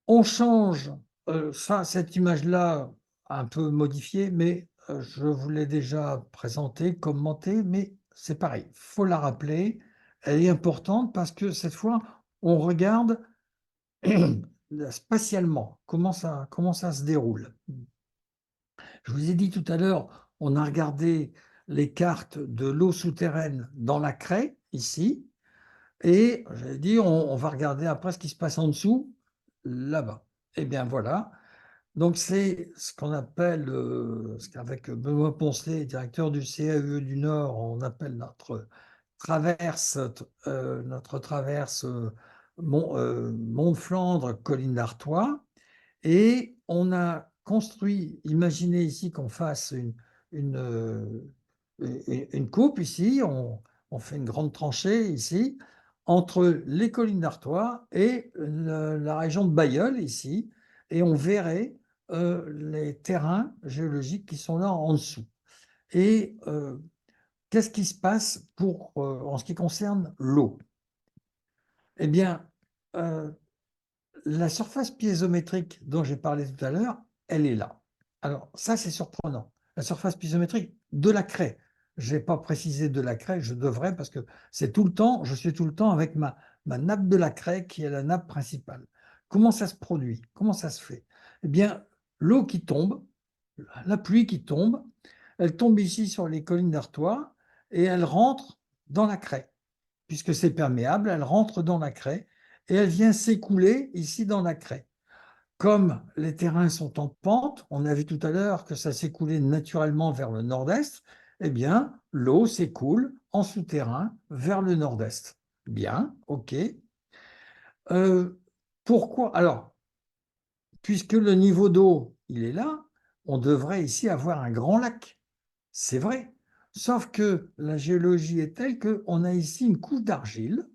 On change, cette image-là un peu modifiée, mais je vous l'ai déjà présentée, commentée, mais c'est pareil, il faut la rappeler. Elle est importante parce que cette fois, on regarde spatialement comment ça se déroule. Je vous ai dit tout à l'heure, on a regardé les cartes de l'eau souterraine dans la craie, ici, et j'avais dit, on va regarder après ce qui se passe en dessous, là-bas. Eh bien voilà, donc c'est ce qu'on appelle, ce qu'avec Benoît Poncelet, directeur du CAE du Nord, on appelle traverse, notre traverse Mont de Flandre, colline d'Artois. Et on a construit, imaginez ici qu'on fasse une, euh, une coupe ici, on fait une grande tranchée ici, entre les collines d'Artois et la région de Bailleul ici, et on verrait les terrains géologiques qui sont là en dessous. Et qu'est-ce qui se passe en ce qui concerne l'eau? Eh bien, euh, la surface piézométrique dont j'ai parlé tout à l'heure, elle est là. Alors, ça, c'est surprenant. La surface piézométrique de la craie. Je n'ai pas précisé de la craie, je devrais, parce que c'est tout le temps, je suis tout le temps avec ma nappe de la craie qui est la nappe principale. Comment ça se produit? Comment ça se fait? Eh bien, l'eau qui tombe, la pluie qui tombe, elle tombe ici sur les collines d'Artois et elle rentre dans la craie puisque c'est perméable, elle rentre dans la craie et elle vient s'écouler ici dans la craie. Comme les terrains sont en pente, on a vu tout à l'heure que ça s'écoulait naturellement vers le nord-est, eh bien, l'eau s'écoule en souterrain vers le nord-est. Bien, ok. Euh, Pourquoi? Alors, puisque le niveau d'eau, il est là, on devrait ici avoir un grand lac. C'est vrai. Sauf que la géologie est telle qu'on a ici une couche d'argile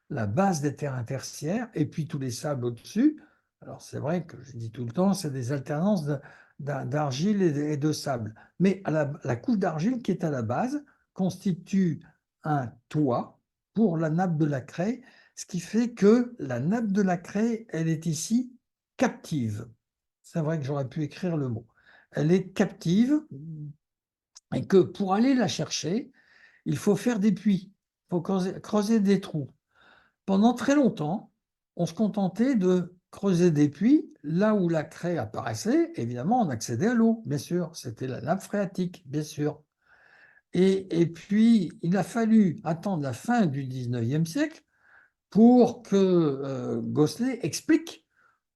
la base des terrains tertiaires et puis tous les sables au-dessus. Alors c'est vrai que je dis tout le temps, c'est des alternances d'argile et de sable. Mais la couche d'argile qui est à la base constitue un toit pour la nappe de la craie, ce qui fait que la nappe de la craie, elle est ici captive. C'est vrai que j'aurais pu écrire le mot. Elle est captive et que pour aller la chercher, il faut faire des puits, il faut creuser des trous. Pendant très longtemps, on se contentait de creuser des puits là où la craie apparaissait. Évidemment, on accédait à l'eau, bien sûr. C'était la nappe phréatique, bien sûr. Et puis, il a fallu attendre la fin du 19e siècle pour que Gosselet explique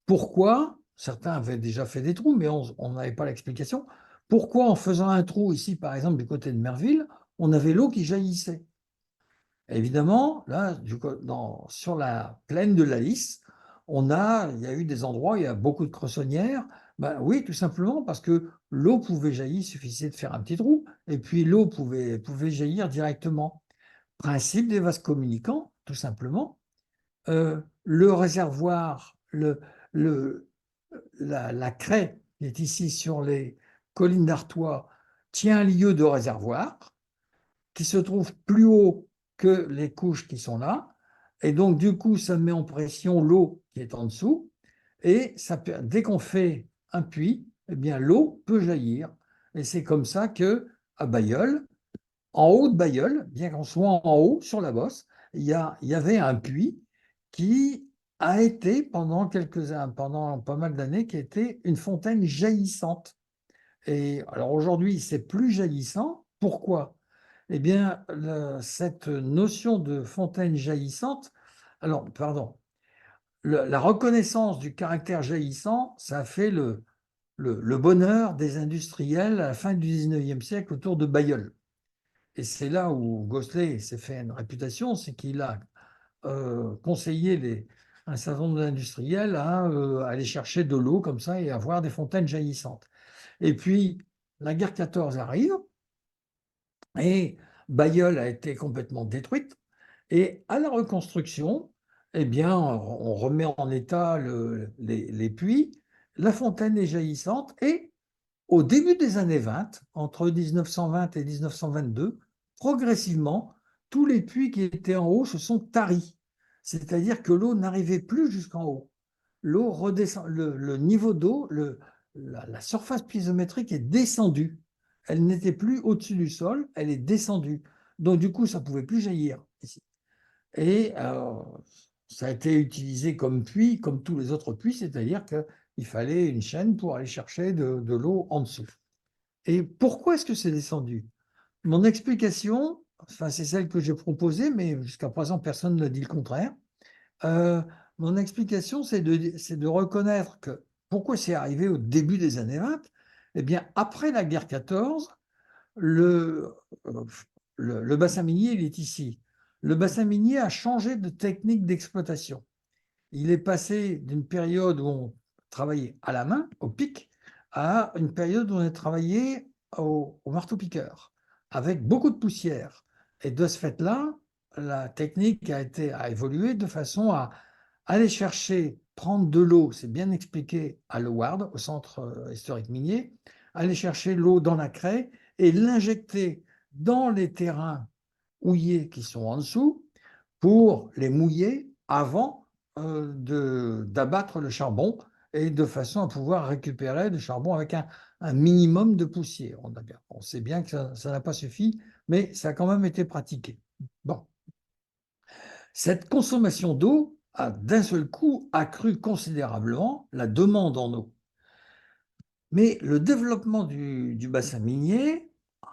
pourquoi, certains avaient déjà fait des trous, mais on n'avait pas l'explication, pourquoi en faisant un trou ici, par exemple, du côté de Merville, on avait l'eau qui jaillissait. Évidemment, là, sur la plaine de la Lys, il y a eu des endroits où il y a beaucoup de cressonnières. Ben oui, tout simplement parce que l'eau pouvait jaillir, il suffisait de faire un petit trou, et puis l'eau pouvait jaillir directement. Principe des vases communicants, tout simplement. Le réservoir, le, la craie qui est ici sur les collines d'Artois tient un lieu de réservoir qui se trouve plus haut que les couches qui sont là. Et donc, du coup, ça met en pression l'eau qui est en dessous. Et dès qu'on fait un puits, eh bien, l'eau peut jaillir. Et c'est comme ça que à Bailleul, en haut de Bailleul, bien qu'on soit en haut sur la bosse, il y avait un puits qui a été pendant pas mal d'années, qui était une fontaine jaillissante. Et alors aujourd'hui, c'est plus jaillissant. Pourquoi? Eh bien, cette notion de fontaine jaillissante, alors, pardon, la reconnaissance du caractère jaillissant, ça a fait le bonheur des industriels à la fin du 19e siècle autour de Bailleul. Et c'est là où Gosselet s'est fait une réputation, c'est qu'il a conseillé un certain nombre d'industriels à aller chercher de l'eau comme ça et avoir des fontaines jaillissantes. Et puis, la guerre 14 arrive et Bailleul a été complètement détruite. Et à la reconstruction, eh bien, on remet en état les puits, la fontaine est jaillissante et au début des années 20, entre 1920 et 1922, progressivement, tous les puits qui étaient en haut se sont taris. C'est-à-dire que l'eau n'arrivait plus jusqu'en haut. L'eau redescend, le niveau d'eau, la surface piézométrique est descendue. Elle n'était plus au-dessus du sol, elle est descendue. Donc du coup, ça ne pouvait plus jaillir ici. Et ça a été utilisé comme puits, comme tous les autres puits, c'est-à-dire qu'il fallait une chaîne pour aller chercher de l'eau en dessous. Et pourquoi est-ce que c'est descendu? Mon explication, enfin, c'est celle que j'ai proposée, mais jusqu'à présent, personne n'a dit le contraire. Euh, Mon explication, c'est de reconnaître que pourquoi c'est arrivé au début des années 20? Eh bien, après la guerre 14, le, euh, le bassin minier, il est ici. Le bassin minier a changé de technique d'exploitation. Il est passé d'une période où on travaillait à la main, au pic, à une période où on a travaillé au marteau-piqueur, avec beaucoup de poussière. Et de ce fait-là, la technique a évolué de façon à aller chercher, prendre de l'eau, c'est bien expliqué à Leward, au centre historique minier, aller chercher l'eau dans la craie et l'injecter dans les terrains houillés qui sont en dessous pour les mouiller avant d'abattre le charbon et de façon à pouvoir récupérer le charbon avec un minimum de poussière. On sait bien que ça n'a pas suffi, mais ça a quand même été pratiqué. Bon. Cette consommation d'eau a d'un seul coup accru considérablement la demande en eau. Mais le développement du bassin minier,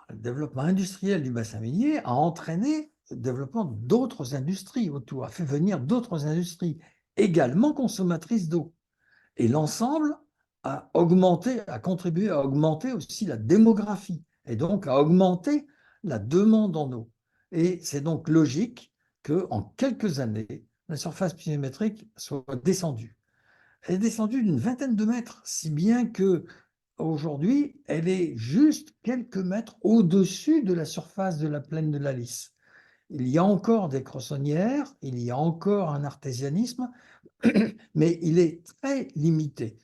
le développement industriel du bassin minier a entraîné le développement d'autres industries autour, a fait venir d'autres industries également consommatrices d'eau. Et l'ensemble a contribué à augmenter aussi la démographie et donc à augmenter la demande en eau. Et c'est donc logique qu'en quelques années, la surface pluviométrique soit descendue. Elle est descendue d'une vingtaine de mètres, si bien que aujourd'hui, elle est juste quelques mètres au-dessus de la surface de la plaine de la Lys. Il y a encore des croissonnières, il y a encore un artésianisme, mais il est très limité.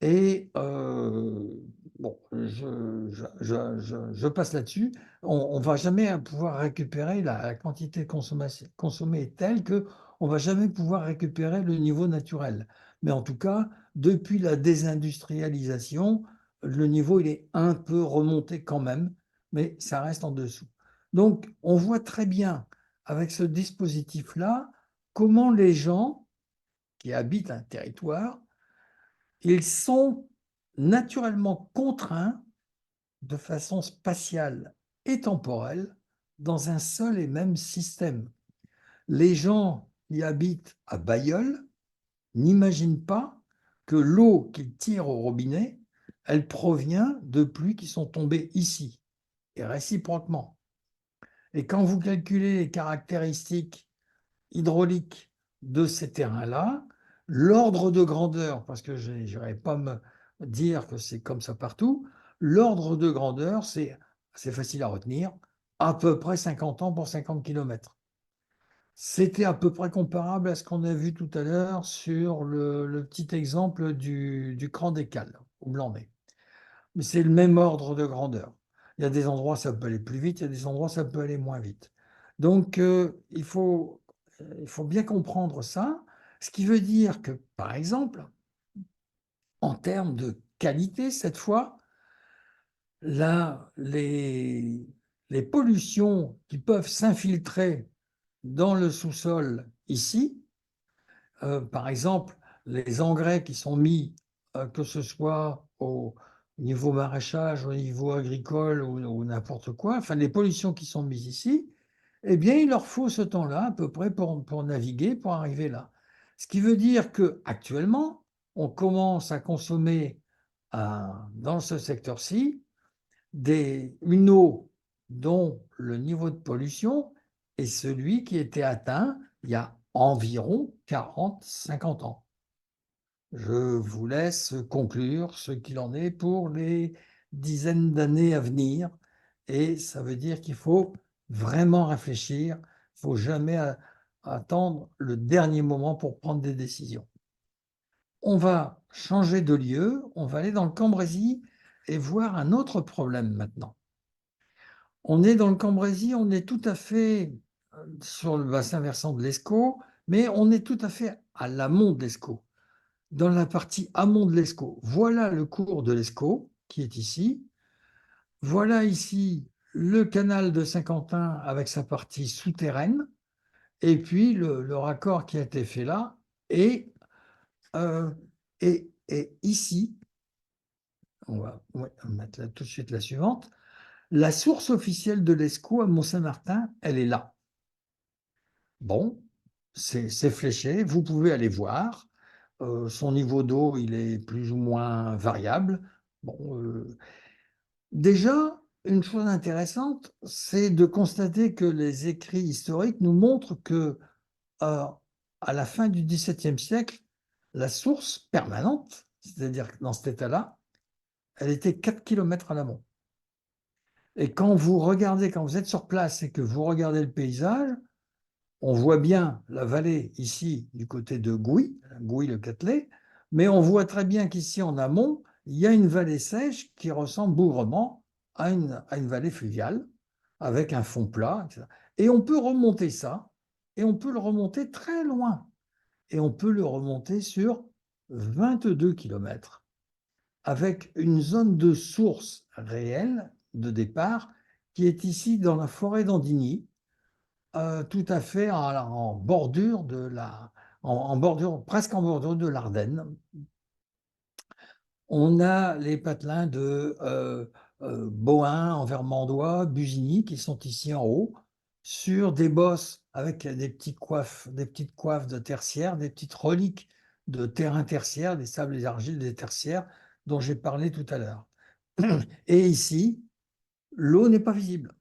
Et bon, je passe là-dessus. On ne va jamais pouvoir récupérer la quantité consommée est telle que on va jamais pouvoir récupérer le niveau naturel. Mais en tout cas, depuis la désindustrialisation, le niveau il est un peu remonté quand même, mais ça reste en dessous. Donc, on voit très bien avec ce dispositif-là comment les gens qui habitent un territoire ils sont naturellement contraints de façon spatiale et temporelle dans un seul et même système. Les gens qui habitent à Bailleul n'imaginent pas que l'eau qu'ils tirent au robinet, elle provient de pluies qui sont tombées ici, et réciproquement. Et quand vous calculez les caractéristiques hydrauliques de ces terrains-là, l'ordre de grandeur, parce que je n'irai pas me dire que c'est comme ça partout, l'ordre de grandeur, c'est facile à retenir, à peu près 50 ans pour 50 km. C'était à peu près comparable à ce qu'on a vu tout à l'heure sur le petit exemple du cran des cales au Blanc-Nez. Mais c'est le même ordre de grandeur. Il y a des endroits, ça peut aller plus vite, il y a des endroits, ça peut aller moins vite. Donc, il faut bien comprendre ça, ce qui veut dire que, par exemple, en termes de qualité, cette fois, là, les pollutions qui peuvent s'infiltrer dans le sous-sol ici, par exemple, les engrais qui sont mis, que ce soit au niveau maraîchage, au niveau agricole ou n'importe quoi, enfin les pollutions qui sont mises ici, eh bien, il leur faut ce temps-là à peu près pour naviguer, pour arriver là. Ce qui veut dire qu'actuellement, on commence à consommer dans ce secteur-ci une eau dont le niveau de pollution est celui qui était atteint il y a environ 40-50 ans. Je vous laisse conclure ce qu'il en est pour les dizaines d'années à venir. Et ça veut dire qu'il faut vraiment réfléchir. Il ne faut jamais attendre le dernier moment pour prendre des décisions. On va changer de lieu, on va aller dans le Cambrésis et voir un autre problème maintenant. On est dans le Cambrésis, on est tout à fait sur le bassin versant de l'Escaut, mais on est tout à fait à l'amont de l'Escaut, dans la partie amont de l'Escaut. Voilà le cours de l'Escaut qui est ici. Voilà ici le canal de Saint-Quentin avec sa partie souterraine, et puis le raccord qui a été fait là. Euh, et ici, on va mettre là, tout de suite la suivante. La source officielle de l'Escaut à Mont-Saint-Martin, elle est là. Bon, c'est fléché, vous pouvez aller voir. Son niveau d'eau, il est plus ou moins variable. Bon, déjà, une chose intéressante, c'est de constater que les écrits historiques nous montrent que euh, à la fin du XVIIe siècle, la source permanente, c'est-à-dire dans cet état-là, elle était 4 km à l'amont. Et quand vous regardez, quand vous êtes sur place et que vous regardez le paysage, on voit bien la vallée ici du côté de Gouy, Gouy-le-Catelet, mais on voit très bien qu'ici en amont, il y a une vallée sèche qui ressemble bougrement à une vallée fluviale avec un fond plat, etc. Et on peut remonter ça, et on peut le remonter très loin, et on peut le remonter sur 22 km, avec une zone de source réelle de départ qui est ici dans la forêt d'Andigny, tout à fait en bordure en bordure, presque en bordure de l'Ardenne. On a les patelins de Bohain, Envermandois, Busigny qui sont ici en haut, sur des bosses avec des petites coiffes de tertiaires, des petites reliques de terrains tertiaires, des sables et des argiles des tertiaires dont j'ai parlé tout à l'heure. Et ici, l'eau n'est pas visible.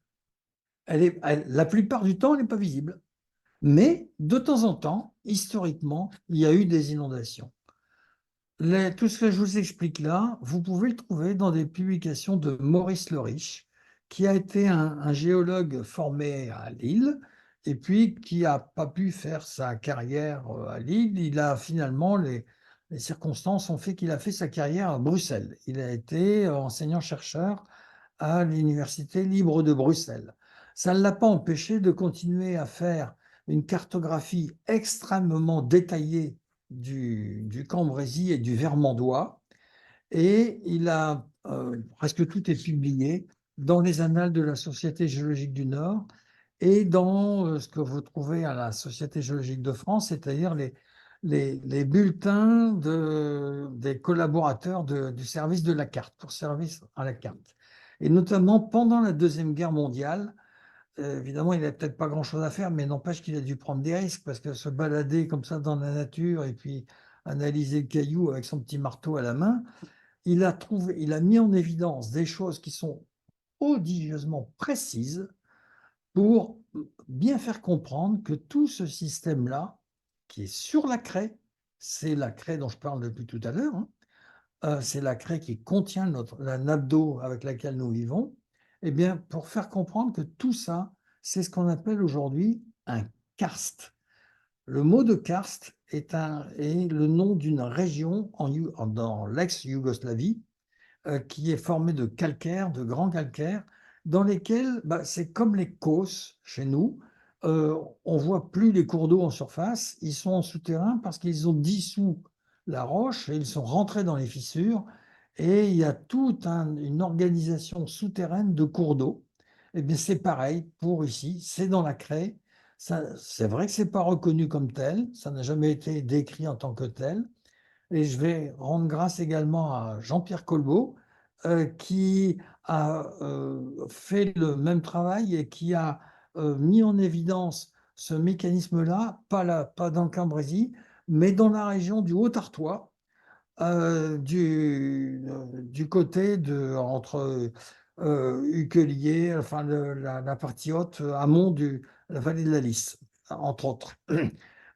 La plupart du temps, elle n'est pas visible. Mais de temps en temps, historiquement, il y a eu des inondations. Tout ce que je vous explique là, vous pouvez le trouver dans des publications de Maurice Le Riche, qui a été un géologue formé à Lille et puis qui n'a pas pu faire sa carrière à Lille. Il a finalement, les circonstances ont fait qu'il a fait sa carrière à Bruxelles. Il a été enseignant-chercheur à l'Université libre de Bruxelles. Ça ne l'a pas empêché de continuer à faire une cartographie extrêmement détaillée du Cambrésis et du Vermandois. Et il a presque tout est publié dans les annales de la Société géologique du Nord et dans ce que vous trouvez à la Société géologique de France, c'est-à-dire les bulletins des collaborateurs du service de la carte, pour service à la carte. Et notamment pendant la Deuxième Guerre mondiale, évidemment, il n'avait peut-être pas grand-chose à faire, mais n'empêche qu'il a dû prendre des risques parce que se balader comme ça dans la nature et puis analyser le caillou avec son petit marteau à la main, il a mis en évidence des choses qui sont prodigieusement précises pour bien faire comprendre que tout ce système-là, qui est sur la craie, c'est la craie dont je parle depuis tout à l'heure, hein, c'est la craie qui contient la nappe d'eau avec laquelle nous vivons, eh bien, pour faire comprendre que tout ça, c'est ce qu'on appelle aujourd'hui un karst. Le mot de karst est le nom d'une région dans l'ex-Yougoslavie, qui est formée de calcaire, de grands calcaires, dans lesquels, bah, c'est comme les causses chez nous, on ne voit plus les cours d'eau en surface, ils sont en souterrain parce qu'ils ont dissous la roche et ils sont rentrés dans les fissures, et il y a toute une organisation souterraine de cours d'eau. Et bien c'est pareil pour ici, c'est dans la craie. C'est vrai que c'est pas reconnu comme tel, ça n'a jamais été décrit en tant que tel, et je vais rendre grâce également à Jean-Pierre Colbeau, qui a fait le même travail et qui a mis en évidence ce mécanisme-là, pas dans le Cambrésis, mais dans la région du Haut-Artois, du côté entre Uquelier, enfin la partie haute, amont de la vallée de la Lys, entre autres.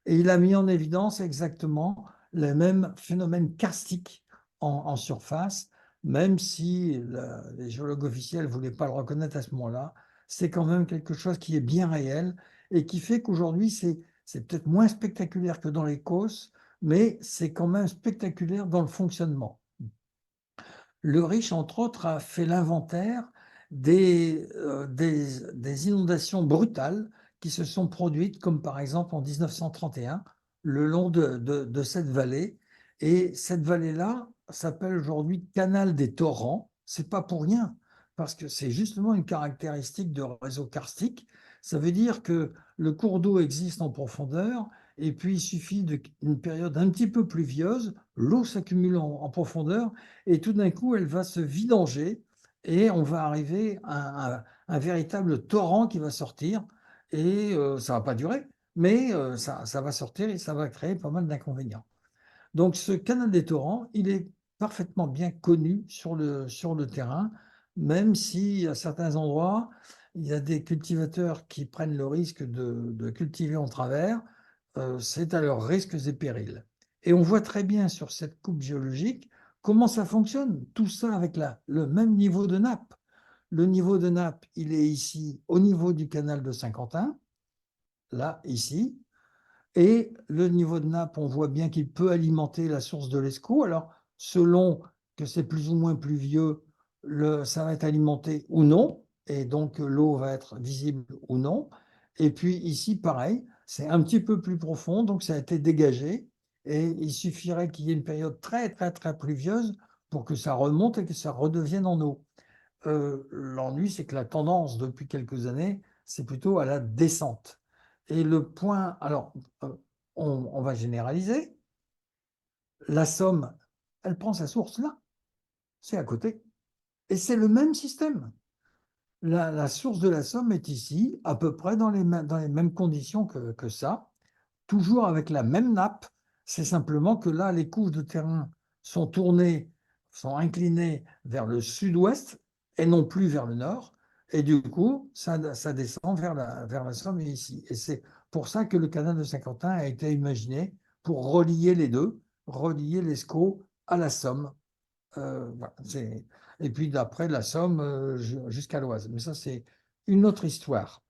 Et il a mis en évidence exactement les mêmes phénomènes karstiques en surface, même si les géologues officiels ne voulaient pas le reconnaître à ce moment-là. C'est quand même quelque chose qui est bien réel et qui fait qu'aujourd'hui, c'est peut-être moins spectaculaire que dans les COS, mais c'est quand même spectaculaire dans le fonctionnement. Le Riche, entre autres, a fait l'inventaire des inondations brutales qui se sont produites, comme par exemple en 1931, le long de cette vallée. Et cette vallée-là s'appelle aujourd'hui Canal des Torrents. C'est pas pour rien, parce que c'est justement une caractéristique de réseau karstique. Ça veut dire que le cours d'eau existe en profondeur, et puis il suffit d'une période un petit peu pluvieuse, l'eau s'accumule en profondeur, et tout d'un coup, elle va se vidanger et on va arriver à un véritable torrent qui va sortir, et ça ne va pas durer, mais ça va sortir et ça va créer pas mal d'inconvénients. Donc ce canal des torrents, il est parfaitement bien connu sur le terrain, même si à certains endroits, il y a des cultivateurs qui prennent le risque de cultiver en travers, c'est à leurs risques et périls. Et on voit très bien sur cette coupe géologique comment ça fonctionne, tout ça avec le même niveau de nappe. Le niveau de nappe, il est ici au niveau du canal de Saint-Quentin, là, ici, et le niveau de nappe, on voit bien qu'il peut alimenter la source de l'Escaut. Alors, selon que c'est plus ou moins pluvieux, ça va être alimenté ou non, et donc l'eau va être visible ou non. Et puis ici, pareil, c'est un petit peu plus profond, donc ça a été dégagé, et il suffirait qu'il y ait une période très, très, très pluvieuse pour que ça remonte et que ça redevienne en eau. L'ennui, c'est que la tendance depuis quelques années, c'est plutôt à la descente. Et le point, alors, euh, on va généraliser, la Somme, elle prend sa source là, c'est à côté. Et c'est le même système. La source de la Somme est ici, à peu près dans les mêmes conditions que ça, toujours avec la même nappe. C'est simplement que là, les couches de terrain sont tournées, sont inclinées vers le sud-ouest et non plus vers le nord. Et du coup, ça descend vers la Somme ici. Et c'est pour ça que le canal de Saint-Quentin a été imaginé pour relier les deux, relier l'Escaut à la Somme. Voilà, et puis d'après la Somme jusqu'à l'Oise. Mais ça, c'est une autre histoire.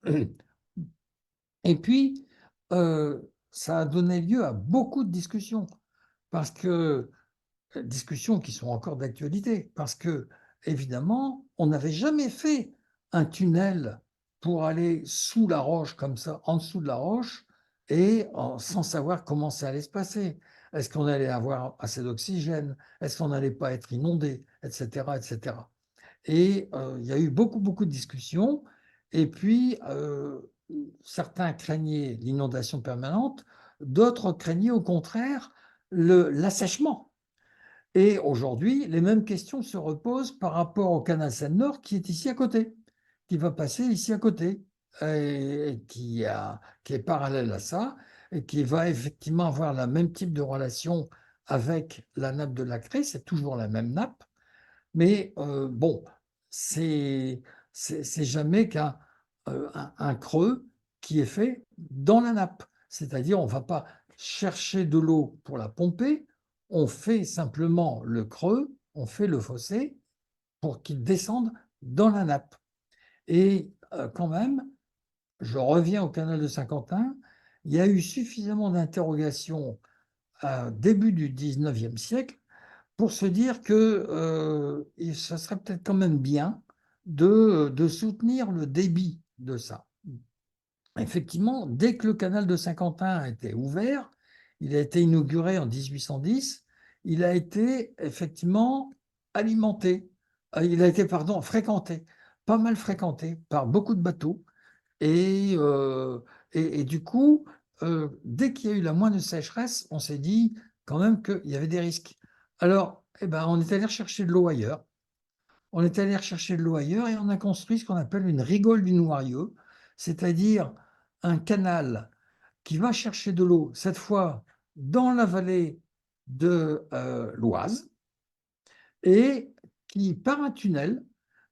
Et puis, euh, ça a donné lieu à beaucoup de discussions, parce que discussions qui sont encore d'actualité, parce que évidemment, on n'avait jamais fait un tunnel pour aller sous la roche comme ça, en dessous de la roche, sans savoir comment ça allait se passer. Est-ce qu'on allait avoir assez d'oxygène? Est-ce qu'on n'allait pas être inondé, etc., etc. Et il y a eu beaucoup, beaucoup de discussions. Et puis, certains craignaient l'inondation permanente, d'autres craignaient au contraire l'assèchement. Et aujourd'hui, les mêmes questions se reposent par rapport au canal Seine-Nord qui est ici à côté, qui va passer ici à côté, et qui est parallèle à ça, et qui va effectivement avoir le même type de relation avec la nappe de la Crée, c'est toujours la même nappe, mais bon, c'est jamais un creux qui est fait dans la nappe. C'est-à-dire, on ne va pas chercher de l'eau pour la pomper, on fait simplement le creux, on fait le fossé pour qu'il descende dans la nappe. Et quand même, je reviens au canal de Saint-Quentin, il y a eu suffisamment d'interrogations au début du 19e siècle pour se dire que ça serait peut-être quand même bien de soutenir le débit de ça. Effectivement, dès que le canal de Saint-Quentin a été ouvert, il a été inauguré en 1810, il a été effectivement alimenté, il a été, pardon, fréquenté, pas mal fréquenté par beaucoup de bateaux. Et, du coup, dès qu'il y a eu la moindre sécheresse, on s'est dit quand même qu'il y avait des risques. Alors, eh ben, on est allé rechercher de l'eau ailleurs. On est allé rechercher de l'eau ailleurs et on a construit ce qu'on appelle une rigole du Noirieux, c'est-à-dire un canal qui va chercher de l'eau, cette fois dans la vallée de l'Oise, et qui, par un tunnel,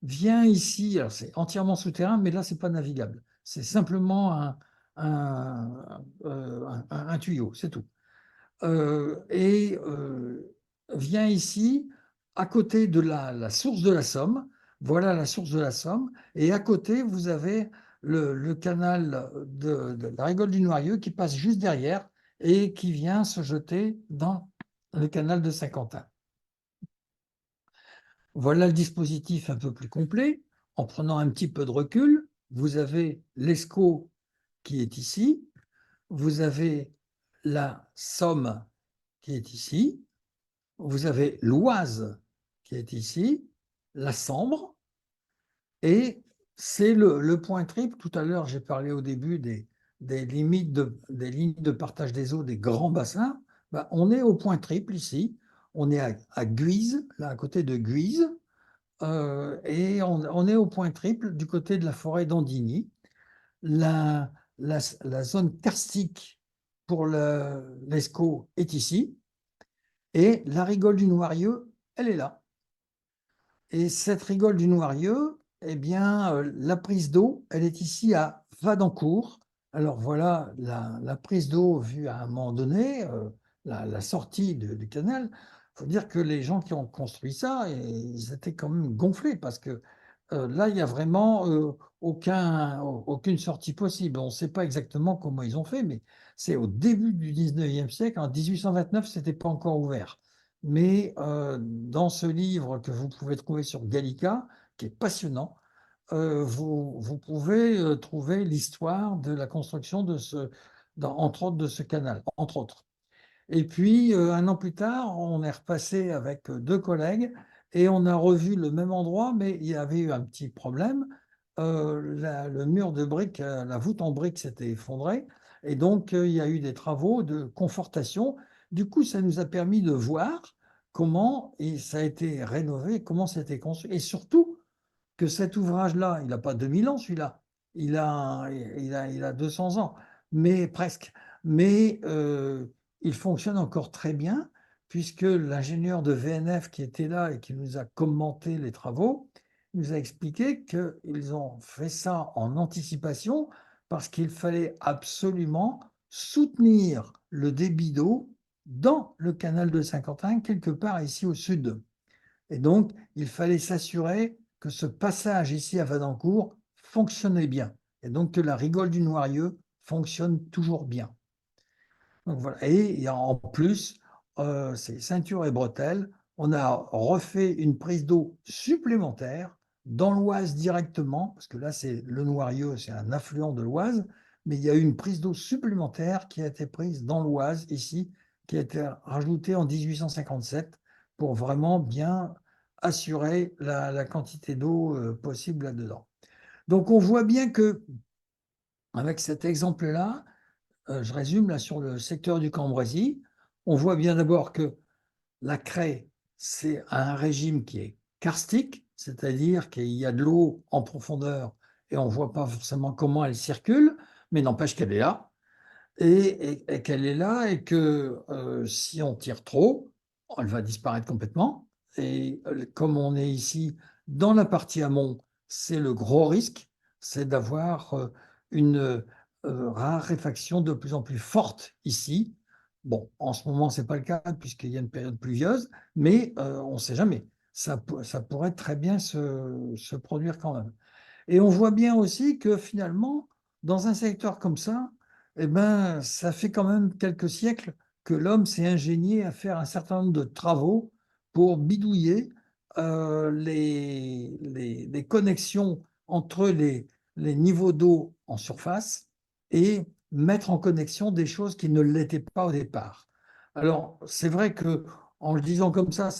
vient ici. Alors, c'est entièrement souterrain, mais là, c'est pas navigable. C'est simplement un tuyau, c'est tout. Et vient ici, à côté de la source de la Somme. Voilà la source de la Somme. Et à côté, vous avez le canal de la Rigole du Noirieux qui passe juste derrière et qui vient se jeter dans le canal de Saint-Quentin. Voilà le dispositif un peu plus complet. En prenant un petit peu de recul, vous avez l'Escaut qui est ici, vous avez la Somme qui est ici, vous avez l'Oise qui est ici, la Sambre, et c'est le point triple. Tout à l'heure, j'ai parlé au début des limites des lignes de partage des eaux des grands bassins. Ben, on est au point triple ici. On est à Guise, là à côté de Guise, et on est au point triple du côté de la forêt d'Andigny. La zone karstique pour l'Escaut est ici, et la rigole du Noirieux, elle est là. Et cette rigole du Noirieux, eh bien, la prise d'eau, elle est ici à Vadencourt. Alors voilà la prise d'eau vue à un moment donné, la sortie du canal. Il faut dire que les gens qui ont construit ça, ils étaient quand même gonflés parce que là, il n'y a vraiment aucune sortie possible. On ne sait pas exactement comment ils ont fait, mais c'est au début du 19e siècle. En 1829, ce n'était pas encore ouvert. Mais dans ce livre que vous pouvez trouver sur Gallica, qui est passionnant, vous pouvez trouver l'histoire de la construction entre autres, de ce canal, entre autres. Et puis, un an plus tard, on est repassé avec deux collègues et on a revu le même endroit, mais il y avait eu un petit problème. Le mur de briques, la voûte en briques s'était effondrée et donc il y a eu des travaux de confortation. Du coup, ça nous a permis de voir comment ça a été rénové, comment ça a été construit et surtout que cet ouvrage-là, il n'a pas 2000 ans, celui-là. Il a 200 ans, mais presque. Mais il fonctionne encore très bien, puisque l'ingénieur de VNF qui était là et qui nous a commenté les travaux, nous a expliqué qu'ils ont fait ça en anticipation parce qu'il fallait absolument soutenir le débit d'eau dans le canal de Saint-Quentin, quelque part ici au sud. Et donc, il fallait s'assurer que ce passage ici à Vadencourt fonctionnait bien. Et donc que la rigole du Noirieux fonctionne toujours bien. Donc voilà. Et en plus, c'est ceinture et bretelles. On a refait une prise d'eau supplémentaire dans l'Oise directement, parce que là, c'est le Noirieux, c'est un affluent de l'Oise, mais il y a eu une prise d'eau supplémentaire qui a été prise dans l'Oise, ici, qui a été rajoutée en 1857 pour vraiment bien assurer la quantité d'eau possible là-dedans. Donc on voit bien que, avec cet exemple-là, je résume là sur le secteur du Cambrésis, on voit bien d'abord que la craie, c'est un régime qui est karstique, c'est-à-dire qu'il y a de l'eau en profondeur et on ne voit pas forcément comment elle circule, mais n'empêche qu'elle est là. Et qu'elle est là et que si on tire trop, elle va disparaître complètement. Et comme on est ici dans la partie amont, c'est le gros risque, c'est d'avoir une raréfaction de plus en plus forte ici. Bon, en ce moment, ce n'est pas le cas puisqu'il y a une période pluvieuse, mais on ne sait jamais. Ça pourrait très bien se produire quand même. Et on voit bien aussi que finalement, dans un secteur comme ça, eh ben, ça fait quand même quelques siècles que l'homme s'est ingénié à faire un certain nombre de travaux pour bidouiller les connexions entre les niveaux d'eau en surface et mettre en connexion des choses qui ne l'étaient pas au départ. Alors, c'est vrai que en le disant comme ça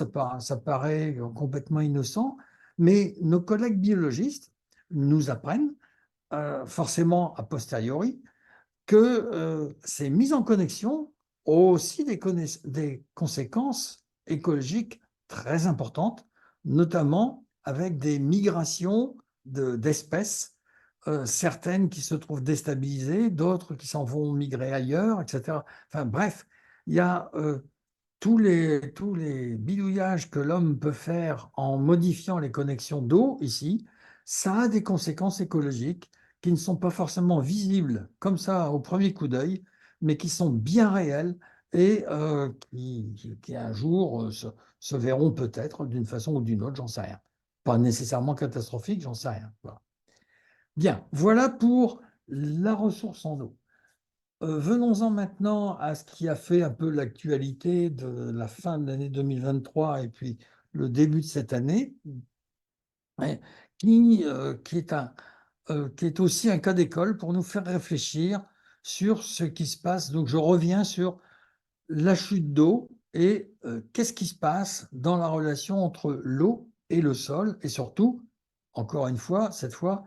paraît complètement innocent, mais nos collègues biologistes nous apprennent, forcément a posteriori, que ces mises en connexion ont aussi des conséquences écologiques très importantes, notamment avec des migrations d'espèces, certaines qui se trouvent déstabilisées, d'autres qui s'en vont migrer ailleurs, etc. Enfin bref, il y a tous les bidouillages que l'homme peut faire en modifiant les connexions d'eau ici, ça a des conséquences écologiques qui ne sont pas forcément visibles comme ça au premier coup d'œil, mais qui sont bien réelles et qui un jour se verront peut-être d'une façon ou d'une autre, j'en sais rien. Pas nécessairement catastrophique, j'en sais rien. Voilà. Bien, voilà pour la ressource en eau. Venons-en maintenant à ce qui a fait un peu l'actualité de la fin de l'année 2023 et puis le début de cette année, hein, qui est aussi un cas d'école pour nous faire réfléchir sur ce qui se passe. Donc je reviens sur la chute d'eau et qu'est-ce qui se passe dans la relation entre l'eau et le sol et surtout, encore une fois, cette fois,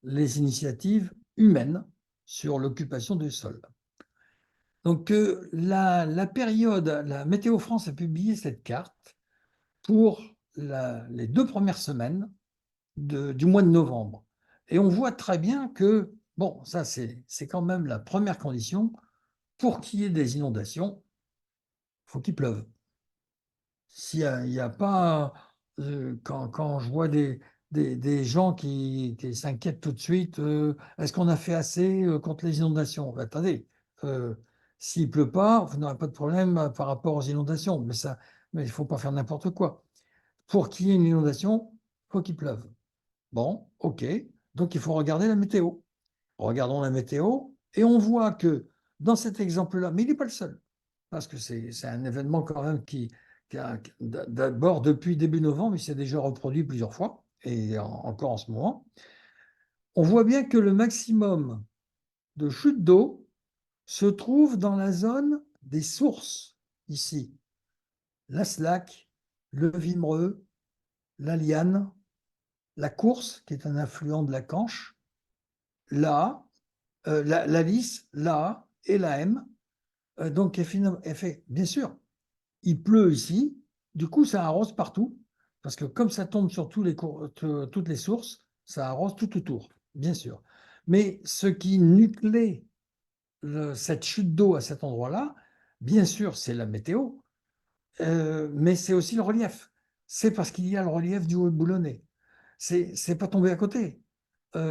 les initiatives humaines sur l'occupation du sol. Donc, la période, la Météo France a publié cette carte pour les 2 premières semaines du mois de novembre. Et on voit très bien que, bon, ça c'est quand même la première condition, pour qu'il y ait des inondations, il faut qu'il pleuve. S'il y a pas, quand je vois des gens qui s'inquiètent tout de suite, est-ce qu'on a fait assez contre les inondations? Ben, attendez, euh, s'il ne pleut pas, vous n'aurez pas de problème par rapport aux inondations, mais il ne faut pas faire n'importe quoi. Pour qu'il y ait une inondation, il faut qu'il pleuve. Bon, ok, donc il faut regarder la météo. Regardons la météo et on voit que dans cet exemple-là, mais il n'est pas le seul, parce que c'est un événement quand même d'abord depuis début novembre, il s'est déjà reproduit plusieurs fois, et encore en ce moment. On voit bien que le maximum de chute d'eau se trouve dans la zone des sources, ici. La Slack, le Vimereux, la Liane, la Course, qui est un affluent de la Canche, la Lys, l'A et la M. Donc, bien sûr, il pleut ici, du coup, ça arrose partout, parce que comme ça tombe sur toutes les sources, ça arrose tout autour, bien sûr. Mais ce qui nuclée cette chute d'eau à cet endroit-là, bien sûr, c'est la météo, mais c'est aussi le relief. C'est parce qu'il y a le relief du Haut-Boulonnais. C'est pas tombé à côté.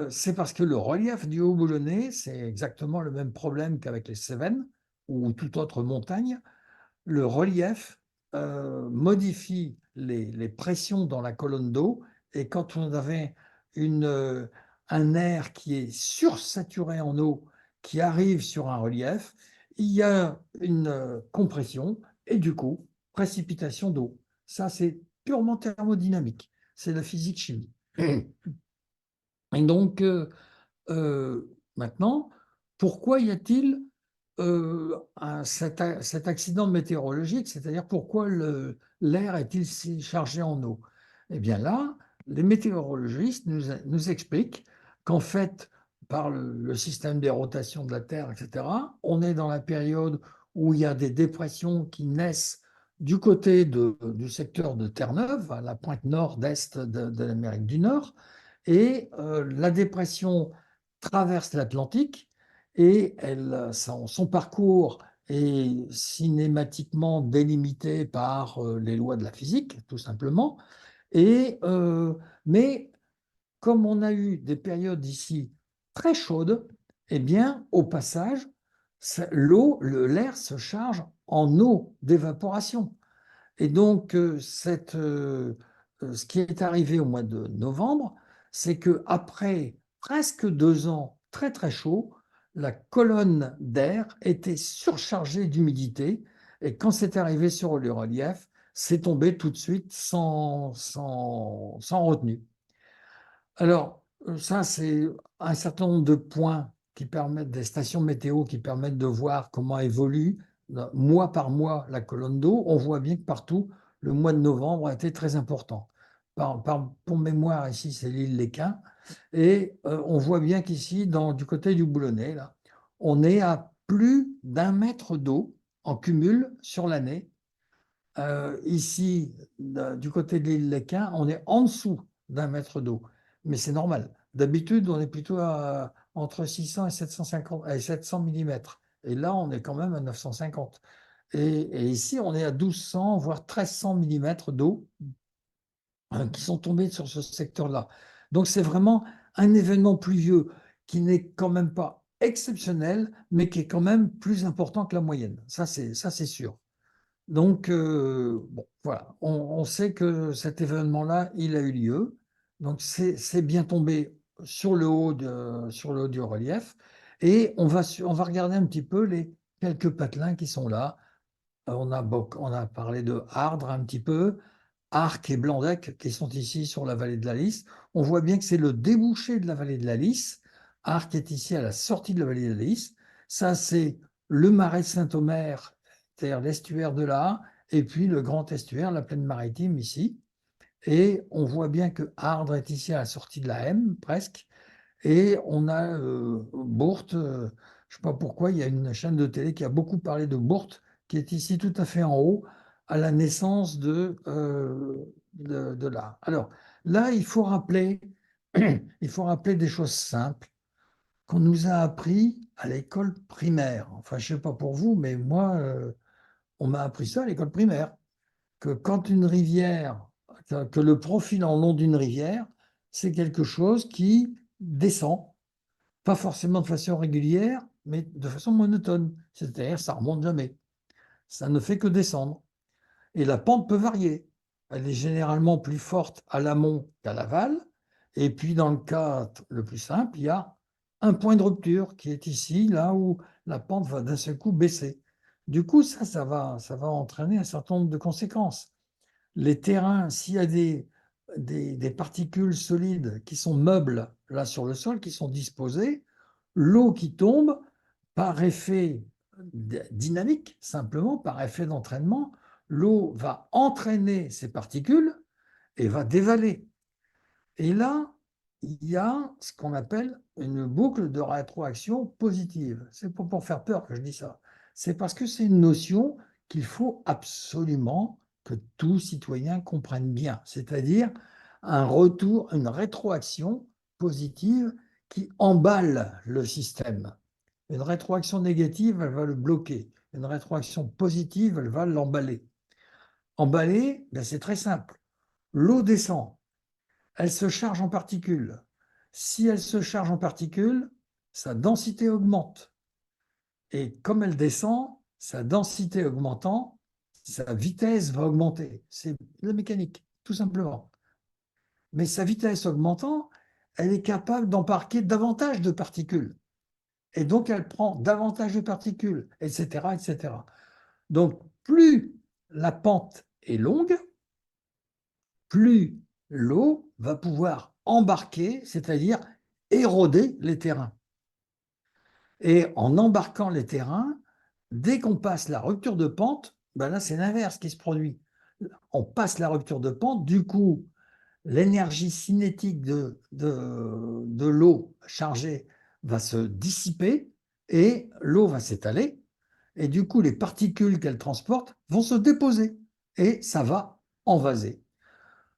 C'est parce que le relief du Haut-Boulonnais, c'est exactement le même problème qu'avec les Cévennes ou toute autre montagne. Le relief modifie les pressions dans la colonne d'eau et quand on avait un air qui est sursaturé en eau qui arrive sur un relief, il y a une compression et du coup, précipitation d'eau. Ça, c'est purement thermodynamique. C'est la physique-chimie. Et donc, maintenant, pourquoi y a-t-il cet accident météorologique, c'est-à-dire pourquoi l'air est-il si chargé en eau? Eh bien là, les météorologistes nous expliquent qu'en fait, par le système des rotations de la Terre, etc., on est dans la période où il y a des dépressions qui naissent du côté du secteur de Terre-Neuve, à la pointe nord-est de l'Amérique du Nord, et la dépression traverse l'Atlantique et son parcours est cinématiquement délimité par les lois de la physique, tout simplement. Et, mais comme on a eu des périodes ici très chaudes, eh bien, au passage, l'air se charge en eau d'évaporation. Et donc, ce qui est arrivé au mois de novembre, c'est qu'après presque 2 ans très très chauds, la colonne d'air était surchargée d'humidité. Et quand c'est arrivé sur le relief, c'est tombé tout de suite sans retenue. Alors, ça, c'est un certain nombre de points qui permettent, des stations météo qui permettent de voir comment évolue mois par mois la colonne d'eau. On voit bien que partout, le mois de novembre a été très important. Pour mémoire, ici, c'est l'île Léquin. Et on voit bien qu'ici, du côté du Boulonnais, là, on est à plus d'1 mètre d'eau en cumul sur l'année. Ici, du côté de l'île Léquin, on est en dessous d'1 mètre d'eau. Mais c'est normal. D'habitude, on est plutôt entre 600 et 750, 700 millimètres. Et là, on est quand même à 950. Et ici, on est à 1200, voire 1300 millimètres d'eau qui sont tombés sur ce secteur-là. Donc, c'est vraiment un événement pluvieux qui n'est quand même pas exceptionnel, mais qui est quand même plus important que la moyenne. Ça, c'est sûr. Donc, bon, voilà, on sait que cet événement-là, il a eu lieu. Donc, c'est bien tombé sur le haut du relief. Et on va regarder un petit peu les quelques patelins qui sont là. On a parlé de Ardres un petit peu, Arc et Blandec qui sont ici sur la vallée de la Lys. On voit bien que c'est le débouché de la vallée de la Lys. Arc est ici à la sortie de la vallée de la Lys. Ça, c'est le marais de Saint-Omer, c'est-à-dire l'estuaire de l'Aa, et puis le grand estuaire, la plaine maritime ici. Et on voit bien que Ardres est ici à la sortie de la M, presque. Et on a Bourte, je ne sais pas pourquoi, il y a une chaîne de télé qui a beaucoup parlé de Bourte, qui est ici tout à fait en haut, à la naissance de l'art. Alors là, il faut rappeler des choses simples qu'on nous a appris à l'école primaire. Enfin, je ne sais pas pour vous, mais moi, on m'a appris ça à l'école primaire, que quand une rivière, que le profil en long d'une rivière, c'est quelque chose qui descend pas forcément de façon régulière, mais de façon monotone. C'est-à-dire, ça remonte jamais. Ça ne fait que descendre. Et la pente peut varier. Elle est généralement plus forte à l'amont qu'à l'aval. Et puis, dans le cas le plus simple, il y a un point de rupture qui est ici, là où la pente va d'un seul coup baisser. Du coup, ça va entraîner un certain nombre de conséquences. Les terrains, s'il y a des particules solides qui sont meubles là sur le sol, qui sont disposées, l'eau qui tombe, par effet dynamique, simplement par effet d'entraînement, l'eau va entraîner ces particules et va dévaler. Et là, il y a ce qu'on appelle une boucle de rétroaction positive. C'est pas pour faire peur que je dis ça. C'est parce que c'est une notion qu'il faut absolument que tout citoyen comprenne bien. C'est-à-dire un retour, une rétroaction positive qui emballe le système. Une rétroaction négative, elle va le bloquer. Une rétroaction positive, elle va l'emballer. Emballer, ben c'est très simple. L'eau descend, elle se charge en particules. Si elle se charge en particules, sa densité augmente. Et comme elle descend, sa densité augmentant, sa vitesse va augmenter. C'est la mécanique, tout simplement. Mais sa vitesse augmentant, elle est capable d'embarquer davantage de particules. Et donc, elle prend davantage de particules, etc., etc. Donc, plus la pente est longue, plus l'eau va pouvoir embarquer, c'est-à-dire éroder les terrains. Et en embarquant les terrains, dès qu'on passe la rupture de pente, ben là, c'est l'inverse qui se produit. On passe la rupture de pente, du coup, l'énergie cinétique de l'eau chargée va se dissiper et l'eau va s'étaler. Et du coup, les particules qu'elle transporte vont se déposer et ça va envaser.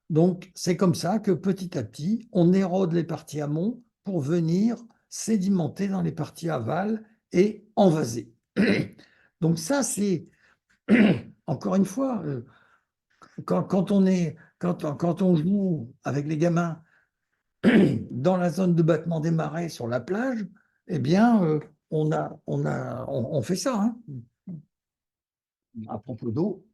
Donc, c'est comme ça que petit à petit, on érode les parties amont pour venir sédimenter dans les parties aval et envaser. Donc ça, c'est, encore une fois, quand on joue avec les gamins dans la zone de battement des marées sur la plage, eh bien, on fait ça, hein. À propos d'eau,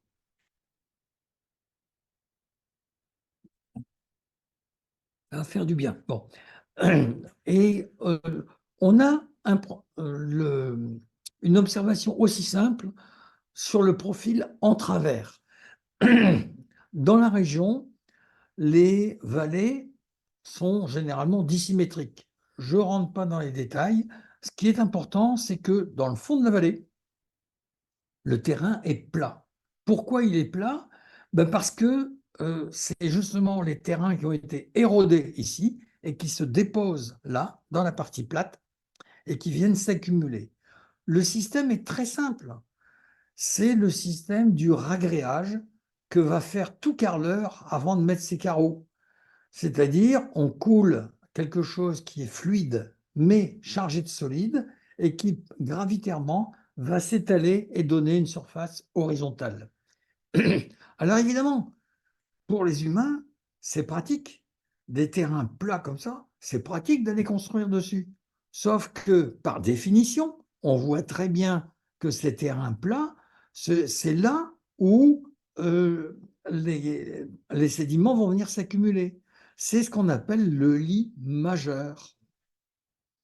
ça va faire du bien. Bon. Et on a une observation aussi simple sur le profil en travers. Dans la région, les vallées sont généralement dissymétriques. Je ne rentre pas dans les détails. Ce qui est important, c'est que dans le fond de la vallée, le terrain est plat. Pourquoi il est plat? Ben parce que c'est justement les terrains qui ont été érodés ici et qui se déposent là, dans la partie plate, et qui viennent s'accumuler. Le système est très simple. C'est le système du ragréage que va faire tout carreleur avant de mettre ses carreaux. C'est-à-dire, on coule quelque chose qui est fluide, mais chargé de solide, et qui, gravitairement, va s'étaler et donner une surface horizontale. Alors évidemment, pour les humains, c'est pratique. Des terrains plats comme ça, c'est pratique d'aller construire dessus. Sauf que, par définition, on voit très bien que ces terrains plats, c'est là où les sédiments vont venir s'accumuler. C'est ce qu'on appelle le lit majeur.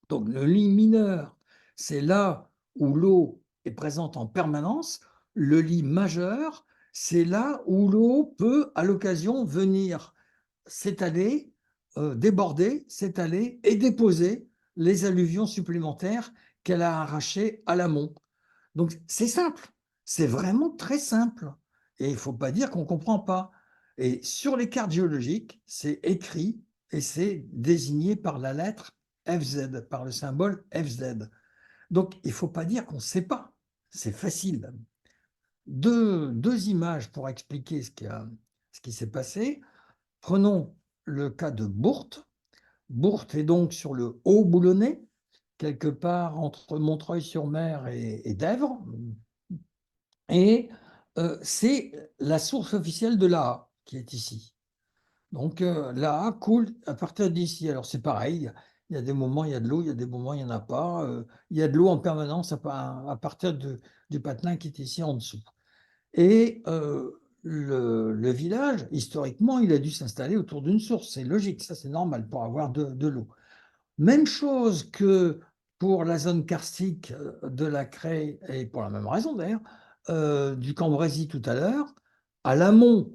Donc le lit mineur, c'est là où l'eau est présente en permanence. Le lit majeur, c'est là où l'eau peut, à l'occasion, venir s'étaler, déborder, s'étaler et déposer les alluvions supplémentaires qu'elle a arrachées à l'amont. Donc c'est simple, c'est vraiment très simple. Et il ne faut pas dire qu'on ne comprend pas. Et sur les cartes géologiques, c'est écrit et c'est désigné par la lettre FZ, par le symbole FZ. Donc il ne faut pas dire qu'on ne sait pas. C'est facile. Deux images pour expliquer ce qui s'est passé. Prenons le cas de Bourte. Bourte est donc sur le Haut-Boulonnais, quelque part entre Montreuil-sur-Mer et Dèvres. Et c'est la source officielle de l'Aa qui est ici. Donc l'Aa coule à partir d'ici. Alors c'est pareil, il y a des moments il y a de l'eau, il y a des moments il n'y en a pas. Il y a de l'eau en permanence à partir du patelin qui est ici en dessous. Et le village, historiquement, il a dû s'installer autour d'une source. C'est logique, ça c'est normal pour avoir de l'eau. Même chose que pour la zone karstique de la Craie, et pour la même raison d'ailleurs, du Cambrésis tout à l'heure, à l'amont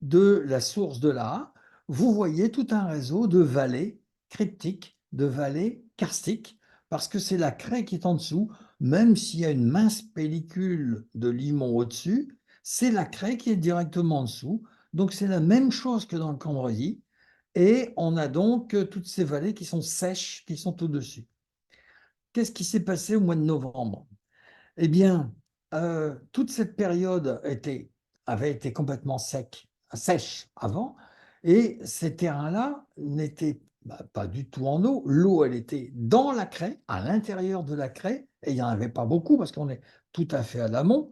de la source de l'Aa, vous voyez tout un réseau de vallées cryptiques, de vallées karstiques, parce que c'est la Craie qui est en dessous, même s'il y a une mince pellicule de limon au-dessus, c'est la Craie qui est directement en dessous. Donc c'est la même chose que dans le Cambrésis, et on a donc toutes ces vallées qui sont sèches, qui sont au-dessus. Qu'est-ce qui s'est passé au mois de novembre? Eh bien, toute cette période avait été complètement sèche avant, et ces terrains-là n'étaient pas du tout en eau. L'eau, elle était dans la craie, à l'intérieur de la craie, et il n'y en avait pas beaucoup parce qu'on est tout à fait à l'amont.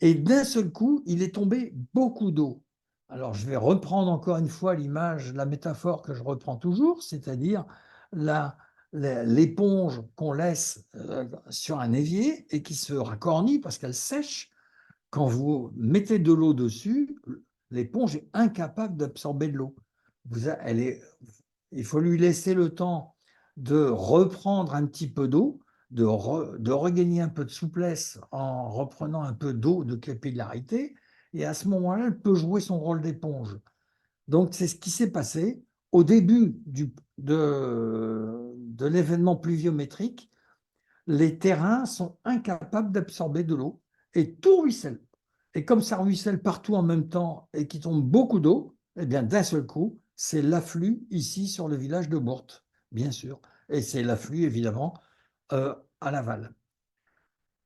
Et d'un seul coup, il est tombé beaucoup d'eau. Alors, je vais reprendre encore une fois l'image, la métaphore que je reprends toujours, c'est-à-dire l'éponge qu'on laisse sur un évier et qui se racornit parce qu'elle sèche. Quand vous mettez de l'eau dessus, l'éponge est incapable d'absorber de l'eau. Il faut lui laisser le temps de reprendre un petit peu d'eau, de regagner un peu de souplesse en reprenant un peu d'eau, de capillarité, et à ce moment-là, elle peut jouer son rôle d'éponge. Donc, c'est ce qui s'est passé au début de l'événement pluviométrique. Les terrains sont incapables d'absorber de l'eau et tout ruisselle. Et comme ça ruisselle partout en même temps et qu'il tombe beaucoup d'eau, eh bien d'un seul coup, c'est l'afflux ici sur le village de Bourte, bien sûr. Et c'est l'afflux évidemment à l'aval.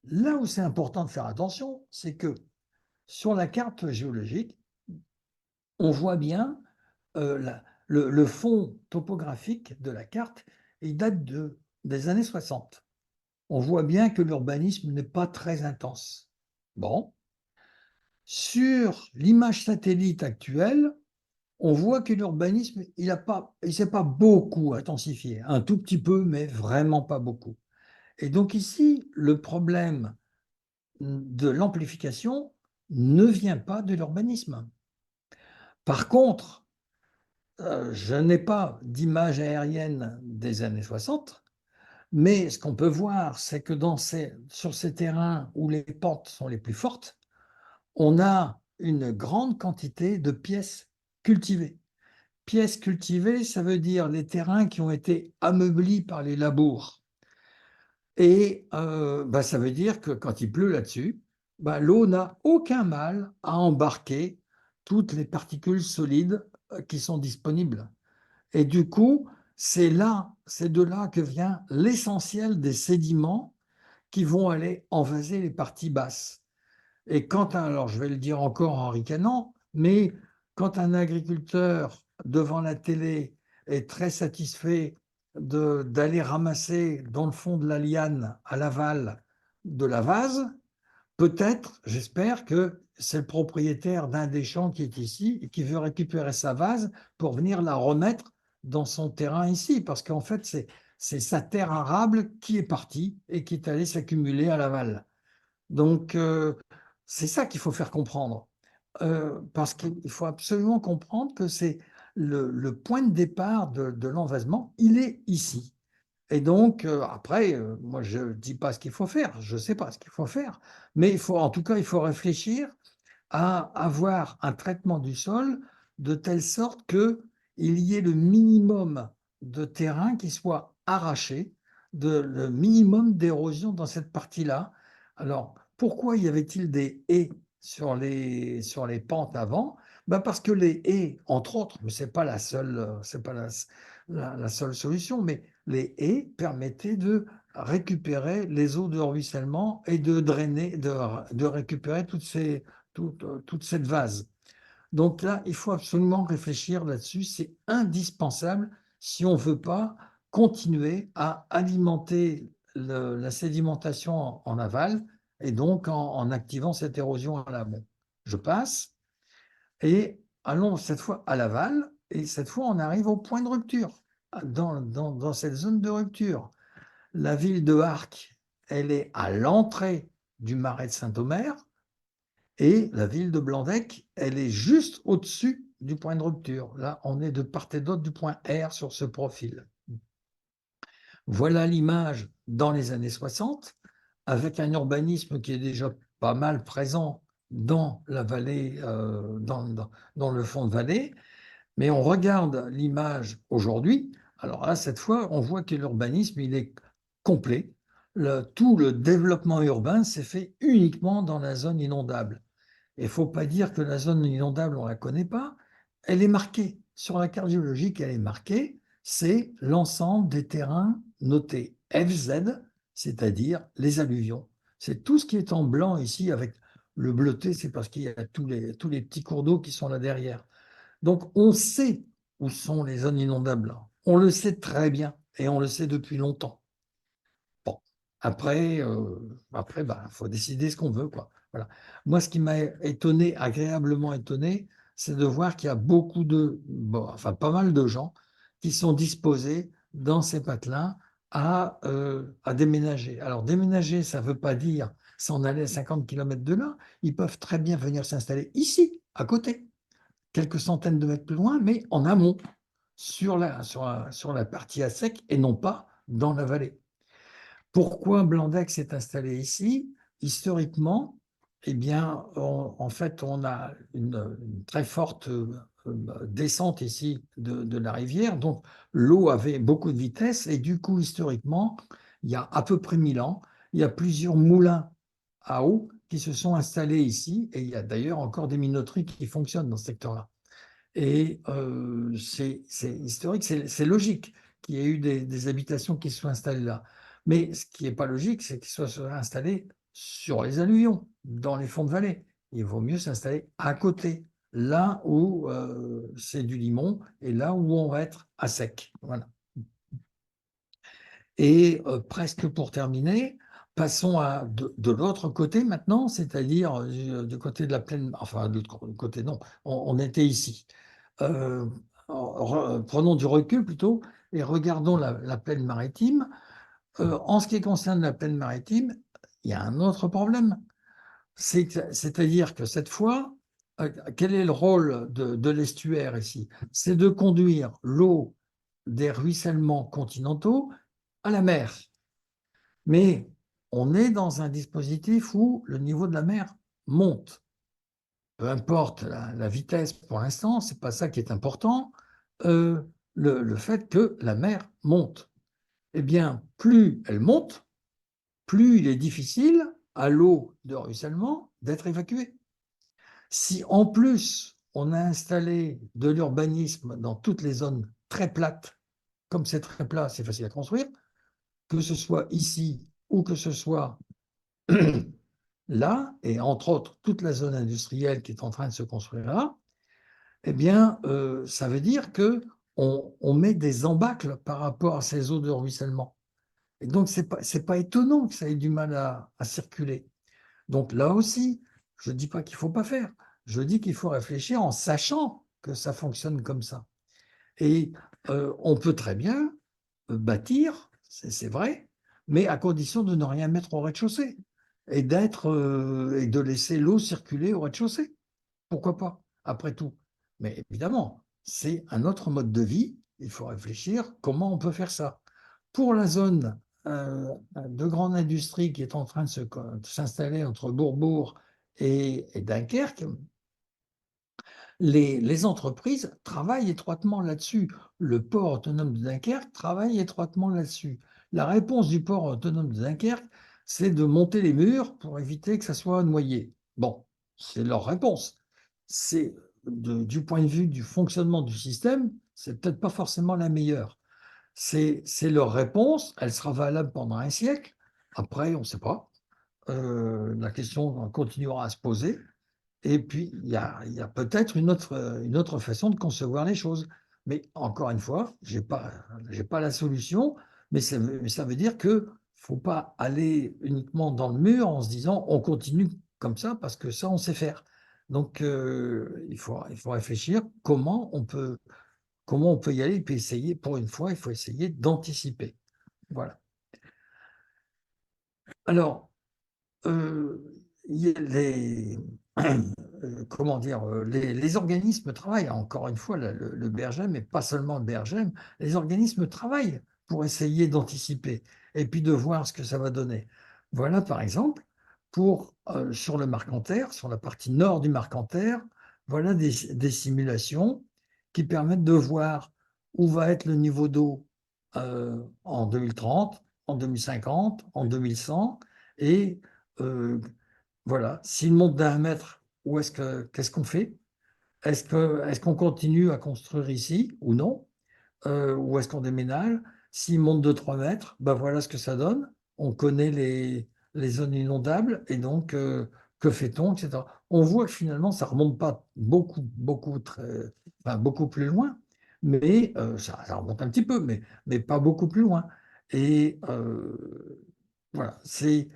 Là où c'est important de faire attention, c'est que sur la carte géologique, on voit bien le fond topographique de la carte, il date des années 60. On voit bien que l'urbanisme n'est pas très intense. Bon, sur l'image satellite actuelle, on voit que l'urbanisme, il s'est pas beaucoup intensifié, un tout petit peu, mais vraiment pas beaucoup. Et donc ici, le problème de l'amplification ne vient pas de l'urbanisme. Par contre, je n'ai pas d'image aérienne des années 60, mais ce qu'on peut voir, c'est que sur ces terrains où les pentes sont les plus fortes, on a une grande quantité de pièces cultivées. Pièces cultivées, ça veut dire les terrains qui ont été ameublis par les labours. Et ça veut dire que quand il pleut là-dessus, l'eau n'a aucun mal à embarquer toutes les particules solides qui sont disponibles. Et du coup, c'est de là que vient l'essentiel des sédiments qui vont aller envaser les parties basses. Et alors je vais le dire encore en ricanant, mais quand un agriculteur devant la télé est très satisfait d'aller ramasser dans le fond de la liane à l'aval de la vase, peut-être, j'espère que c'est le propriétaire d'un des champs qui est ici et qui veut récupérer sa vase pour venir la remettre dans son terrain ici, parce qu'en fait, c'est sa terre arable qui est partie et qui est allée s'accumuler à l'aval. Donc, c'est ça qu'il faut faire comprendre. Parce qu'il faut absolument comprendre que c'est le point de départ de l'envasement, il est ici. Et donc, après, moi, je ne dis pas ce qu'il faut faire, je ne sais pas ce qu'il faut faire, mais en tout cas, il faut réfléchir à avoir un traitement du sol de telle sorte qu'il y ait le minimum de terrain qui soit arraché, le minimum d'érosion dans cette partie-là. Alors, pourquoi y avait-il des haies sur les pentes avant? Parce que les haies, entre autres, mais ce n'est pas la seule, c'est pas la seule solution, mais les haies permettaient de récupérer les eaux de ruissellement et de drainer, de récupérer toute cette vase. Donc là, il faut absolument réfléchir là-dessus. C'est indispensable si on ne veut pas continuer à alimenter la sédimentation en aval et donc en activant cette érosion à l'amont. Je passe et allons cette fois à l'aval et cette fois on arrive au point de rupture. Dans cette zone de rupture, la ville de Arques, elle est à l'entrée du marais de Saint-Omer. Et la ville de Blandec, elle est juste au-dessus du point de rupture. Là, on est de part et d'autre du point R sur ce profil. Voilà l'image dans les années 60, avec un urbanisme qui est déjà pas mal présent dans la vallée, dans le fond de vallée. Mais on regarde l'image aujourd'hui. Alors là, cette fois, on voit que l'urbanisme, il est complet. Tout le développement urbain s'est fait uniquement dans la zone inondable. Il ne faut pas dire que la zone inondable, on ne la connaît pas. Elle est marquée. Sur la carte géologique, elle est marquée. C'est l'ensemble des terrains notés FZ, c'est-à-dire les alluvions. C'est tout ce qui est en blanc ici avec le bleuté, c'est parce qu'il y a tous les petits cours d'eau qui sont là derrière. Donc, on sait où sont les zones inondables. On le sait très bien et on le sait depuis longtemps. Bon, après, faut décider ce qu'on veut, quoi. Voilà. Moi, ce qui m'a étonné, agréablement étonné, c'est de voir qu'il y a pas mal de gens qui sont disposés dans ces patelins à déménager. Alors, déménager, ça ne veut pas dire s'en aller à 50 km de là. Ils peuvent très bien venir s'installer ici, à côté, quelques centaines de mètres plus loin, mais en amont, sur la partie à sec et non pas dans la vallée. Pourquoi Blandex s'est installé ici? Historiquement, eh bien, en fait, on a une très forte descente ici de la rivière, donc l'eau avait beaucoup de vitesse et du coup, historiquement, il y a à peu près 1000 ans, il y a plusieurs moulins à eau qui se sont installés ici et il y a d'ailleurs encore des minoteries qui fonctionnent dans ce secteur-là. Et c'est historique, c'est logique qu'il y ait eu des habitations qui se soient installées là. Mais ce qui n'est pas logique, c'est qu'ils soient installés sur les alluvions, dans les fonds de vallée. Il vaut mieux s'installer à côté, là où c'est du limon et là où on va être à sec. Voilà. Et presque pour terminer, passons de l'autre côté maintenant, c'est-à-dire du côté de la plaine, enfin de l'autre côté, non, on était ici. euh, prenons du recul plutôt et regardons la plaine maritime. En ce qui concerne la plaine maritime, il y a un autre problème. C'est-à-dire que cette fois, quel est le rôle de l'estuaire ici? C'est de conduire l'eau des ruissellements continentaux à la mer. Mais on est dans un dispositif où le niveau de la mer monte. Peu importe la vitesse pour l'instant, ce n'est pas ça qui est important. Euh, le fait que la mer monte. Eh bien, plus elle monte, plus il est difficile à l'eau de ruissellement d'être évacuée. Si en plus on a installé de l'urbanisme dans toutes les zones très plates, comme c'est très plat, c'est facile à construire, que ce soit ici ou que ce soit là, et entre autres toute la zone industrielle qui est en train de se construire là, eh bien, ça veut dire que on met des embâcles par rapport à ces eaux de ruissellement. Et donc, c'est pas étonnant que ça ait du mal à circuler. Donc là aussi, je ne dis pas qu'il ne faut pas faire. Je dis qu'il faut réfléchir en sachant que ça fonctionne comme ça. Et on peut très bien bâtir, c'est vrai, mais à condition de ne rien mettre au rez-de-chaussée et et de laisser l'eau circuler au rez-de-chaussée. Pourquoi pas, après tout? Mais évidemment, c'est un autre mode de vie. Il faut réfléchir comment on peut faire ça. Pour la zone de grande industrie qui est en train de s'installer entre Bourbourg et Dunkerque, les entreprises travaillent étroitement là-dessus. Le port autonome de Dunkerque travaille étroitement là-dessus. La réponse du port autonome de Dunkerque, c'est de monter les murs pour éviter que ça soit noyé. Bon, c'est leur réponse. C'est du point de vue du fonctionnement du système, c'est peut-être pas forcément la meilleure. C'est leur réponse, elle sera valable pendant un siècle. Après, on ne sait pas. La question continuera à se poser. Et puis, il y a peut-être une autre façon de concevoir les choses. Mais encore une fois, j'ai pas la solution, mais ça veut dire que faut pas aller uniquement dans le mur en se disant on continue comme ça parce que ça, on sait faire. Donc, il faut réfléchir comment on peut y aller et puis essayer, pour une fois, il faut essayer d'anticiper. Voilà. Alors, euh, il y a comment dire, les organismes travaillent, encore une fois, le BRGM, mais pas seulement le BRGM, les organismes travaillent pour essayer d'anticiper et puis de voir ce que ça va donner. Voilà, par exemple, sur le Marcanterre, sur la partie nord du Marcanterre, voilà des simulations qui permettent de voir où va être le niveau d'eau en 2030, en 2050, en 2100, et voilà, s'il monte d'un mètre, qu'est-ce qu'on fait? Est-ce qu'on continue à construire ici ou non? Ou est-ce qu'on déménage? S'il monte de 3 mètres, ben voilà ce que ça donne. On connaît les zones inondables et donc que fait-on, etc. On voit que finalement, ça ne remonte pas beaucoup plus loin, mais ça remonte un petit peu, mais pas beaucoup plus loin. Et voilà, c'est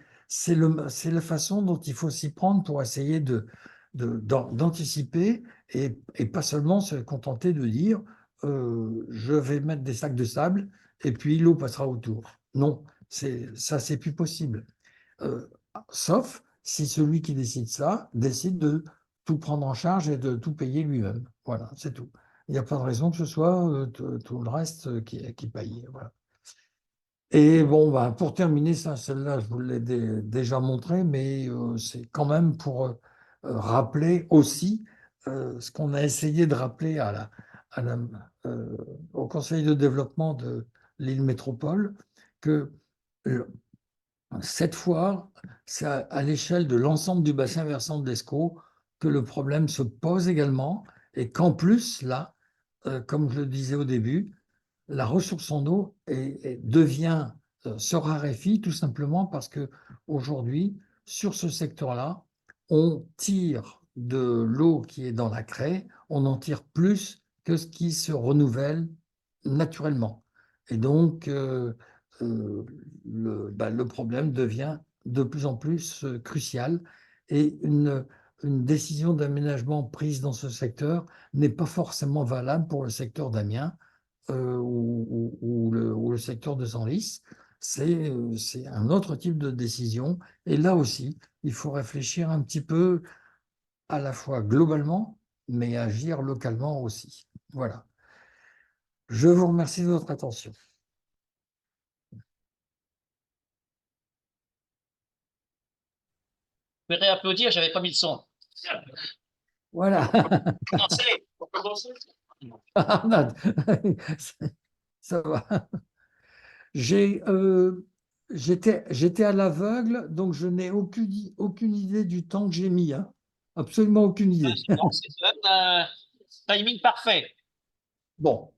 la façon dont il faut s'y prendre pour essayer d'anticiper et pas seulement se contenter de dire je vais mettre des sacs de sable et puis l'eau passera autour. Non, ça, c'est plus possible. Euh, Sauf si celui qui décide ça décide de tout prendre en charge et de tout payer lui-même. Voilà, c'est tout. Il n'y a pas de raison que ce soit tout le reste qui paye. Voilà. Et bon, bah, pour terminer, ça, celle-là, je vous l'ai déjà montré, mais c'est quand même pour rappeler aussi ce qu'on a essayé de rappeler à la- euh, au Conseil de développement de l'île métropole, que euh, cette fois, c'est à l'échelle de l'ensemble du bassin versant de l'Escaut que le problème se pose également, et qu'en plus, là, comme je le disais au début, la ressource en eau se raréfie tout simplement parce que aujourd'hui, sur ce secteur-là, on tire de l'eau qui est dans la craie, on en tire plus que ce qui se renouvelle naturellement. Et donc, le problème devient de plus en plus crucial et une décision d'aménagement prise dans ce secteur n'est pas forcément valable pour le secteur d'Amiens ou le secteur de Senlis. C'est un autre type de décision. Et là aussi, il faut réfléchir un petit peu à la fois globalement, mais agir localement aussi. Voilà. Je vous remercie de votre attention. Je vais réapplaudir, j'avais pas mis le son. Voilà. Pour commencer. Ça va. J'étais à l'aveugle, donc je n'ai aucune idée du temps que j'ai mis, hein. Absolument aucune idée. Non, c'est un timing parfait. Bon.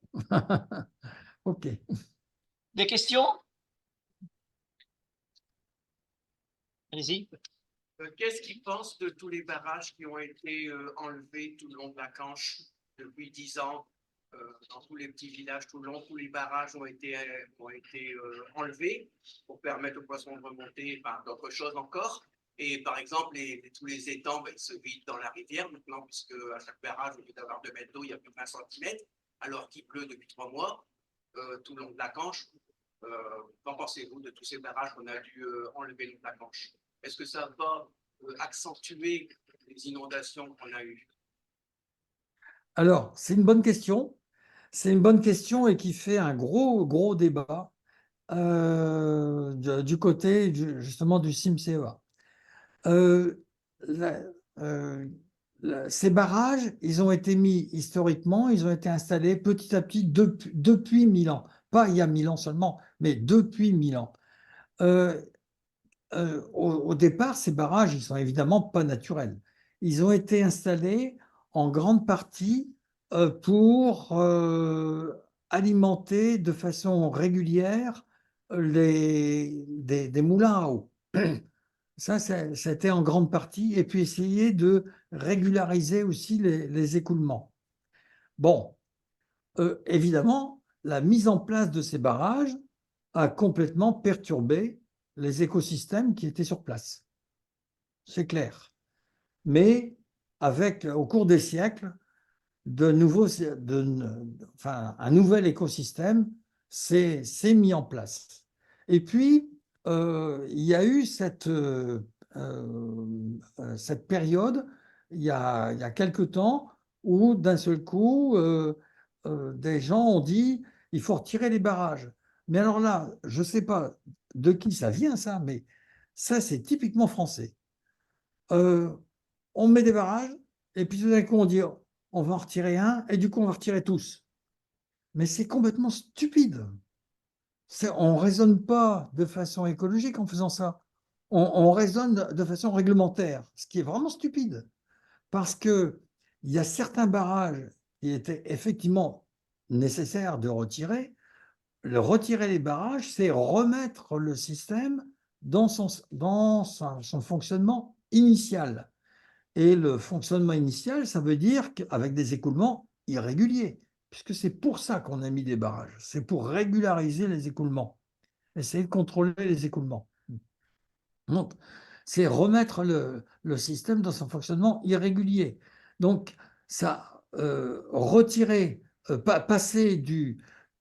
OK. Des questions? Allez-y. Qu'est-ce qu'ils pensent de tous les barrages qui ont été enlevés tout le long de la Canche depuis 10 ans dans tous les petits villages tout le long, tous les barrages ont été enlevés pour permettre aux poissons de remonter, enfin, d'autres choses encore. Et par exemple, tous les étangs ils se vident dans la rivière maintenant, puisque à chaque barrage, au lieu d'avoir 2 mètres d'eau, il y a plus de 20 cm, alors qu'il pleut depuis 3 mois tout le long de la Canche. Qu'en pensez-vous de tous ces barrages qu'on a dû enlever le long de la Canche? Est-ce que ça va accentuer les inondations qu'on a eues? Alors, c'est une bonne question. C'est une bonne question et qui fait un gros débat du côté justement du CIMCEA. Euh, la- euh, ces barrages, ils ont été mis historiquement, ils ont été installés petit à petit depuis 1000 ans. Pas il y a 1000 ans seulement, mais depuis 1000 ans. Euh, au départ, ces barrages, ils sont évidemment pas naturels. Ils ont été installés en grande partie pour alimenter de façon régulière des moulins à eau. Ça a été en grande partie, et puis essayer de régulariser aussi les écoulements. Bon, évidemment, la mise en place de ces barrages a complètement perturbé les écosystèmes qui étaient sur place. C'est clair. Mais au cours des siècles, un nouvel écosystème s'est mis en place. Et puis, il y a eu cette période, il y a quelque temps, où d'un seul coup, des gens ont dit, il faut retirer les barrages. Mais alors là, je ne sais pas de qui ça vient, ça, mais ça, c'est typiquement français. Euh, on met des barrages, et puis tout d'un coup, on dit, on va en retirer un, et du coup, on va retirer tous. Mais c'est complètement stupide. On ne raisonne pas de façon écologique en faisant ça. On raisonne de façon réglementaire, ce qui est vraiment stupide. Parce qu'il y a certains barrages qui étaient effectivement nécessaires de retirer. Retirer les barrages, c'est remettre le système dans son fonctionnement initial. Et le fonctionnement initial, ça veut dire qu'avec des écoulements irréguliers, puisque c'est pour ça qu'on a mis des barrages. C'est pour régulariser les écoulements, essayer de contrôler les écoulements. Donc, c'est remettre le système dans son fonctionnement irrégulier. Donc, ça, retirer, passer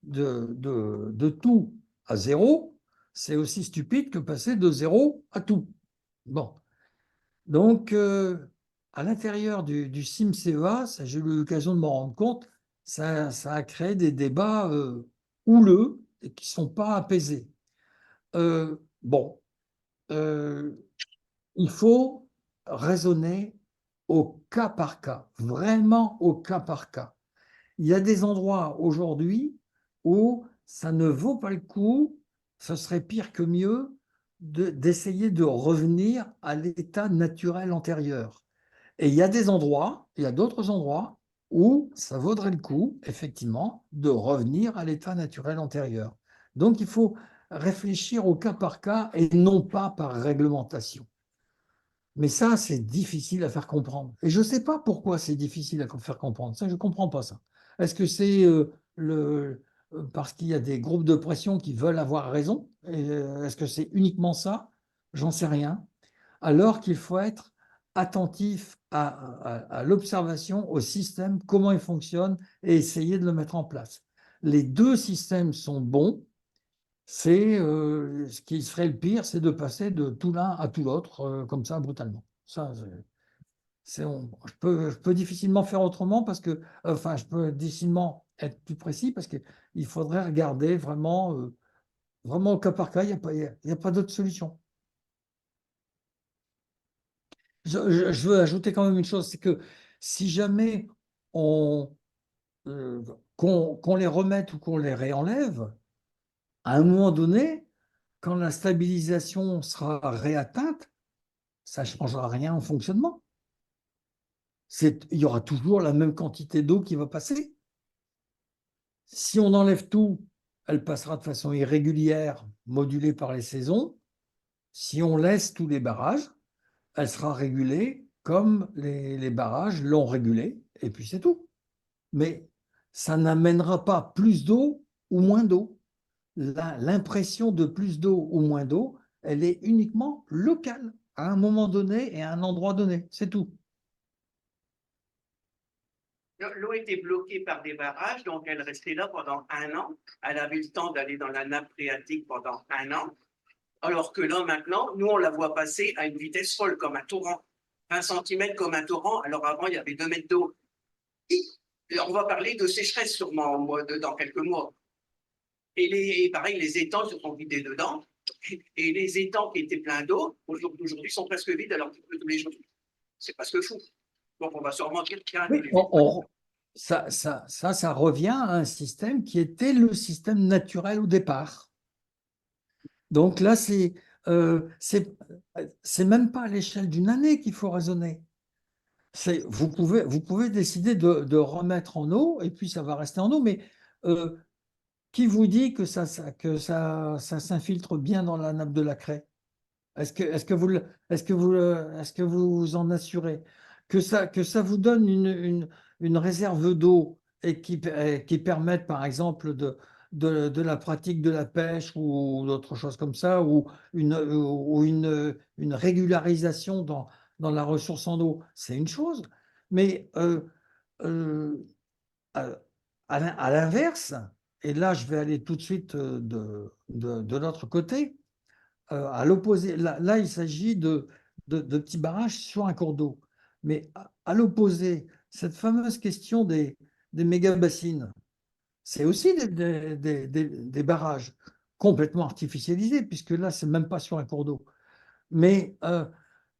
de tout à zéro, c'est aussi stupide que passer de zéro à tout. Bon. Donc, à l'intérieur du CIMCEA, j'ai eu l'occasion de m'en rendre compte, ça a créé des débats houleux et qui ne sont pas apaisés. Bon, euh, il faut raisonner au cas par cas, vraiment au cas par cas. Il y a des endroits aujourd'hui où ça ne vaut pas le coup, ce serait pire que mieux d'essayer de revenir à l'état naturel antérieur. Et il y a d'autres endroits où ça vaudrait le coup, effectivement, de revenir à l'état naturel antérieur. Donc il faut réfléchir au cas par cas et non pas par réglementation. Mais ça, c'est difficile à faire comprendre. Et je ne sais pas pourquoi c'est difficile à faire comprendre. Ça, je ne comprends pas ça. Est-ce que c'est parce qu'il y a des groupes de pression qui veulent avoir raison? Est-ce que c'est uniquement ça? J'en sais rien. Alors qu'il faut être attentif à l'observation, au système, comment il fonctionne et essayer de le mettre en place. Les deux systèmes sont bons. C'est ce qui serait le pire, c'est de passer de tout l'un à tout l'autre comme ça brutalement. Ça, je peux difficilement faire autrement parce que, enfin, je peux difficilement être plus précis parce qu'il faudrait regarder vraiment, vraiment au cas par cas. Il y a pas d'autre solution. Je veux ajouter quand même une chose, c'est que si jamais on, qu'on les remette ou qu'on les réenlève, à un moment donné, quand la stabilisation sera réatteinte, ça ne changera rien au fonctionnement. Il y aura toujours la même quantité d'eau qui va passer. Si on enlève tout, elle passera de façon irrégulière, modulée par les saisons. Si on laisse tous les barrages, elle sera régulée comme les barrages l'ont régulée, et puis c'est tout. Mais ça n'amènera pas plus d'eau ou moins d'eau. L'impression de plus d'eau ou moins d'eau, elle est uniquement locale, à un moment donné et à un endroit donné, c'est tout. L'eau était bloquée par des barrages, donc elle restait là pendant 1 an. Elle avait le temps d'aller dans la nappe phréatique pendant 1 an. Alors que là, maintenant, nous, on la voit passer à une vitesse folle, comme un torrent. 20 cm comme un torrent. Alors avant, il y avait 2 mètres d'eau. On va parler de sécheresse sûrement dans quelques mois. Et pareil, les étangs se sont vidés dedans. Et les étangs qui étaient pleins d'eau, aujourd'hui, sont presque vides alors qu'il pleut tous les jours. C'est presque fou. Donc, on va sûrement dire qu'il y a Oui, ça revient à un système qui était le système naturel au départ. Donc là, c'est même pas à l'échelle d'une année qu'il faut raisonner. Vous pouvez décider de remettre en eau et puis ça va rester en eau, mais euh, qui vous dit que ça s'infiltre bien dans la nappe de la craie? Est-ce que vous vous en assurez? Que ça vous donne une réserve d'eau et qui permette, par exemple, de la pratique de la pêche ou d'autres choses comme ça, ou une régularisation dans la ressource en eau, c'est une chose. Mais euh, à, à l'inverse, et là, je vais aller tout de suite de l'autre côté, à l'opposé, là, il s'agit de petits barrages sur un cours d'eau. Mais à l'opposé, cette fameuse question des méga-bassines, c'est aussi des barrages complètement artificialisés, puisque là, c'est même pas sur un cours d'eau. Mais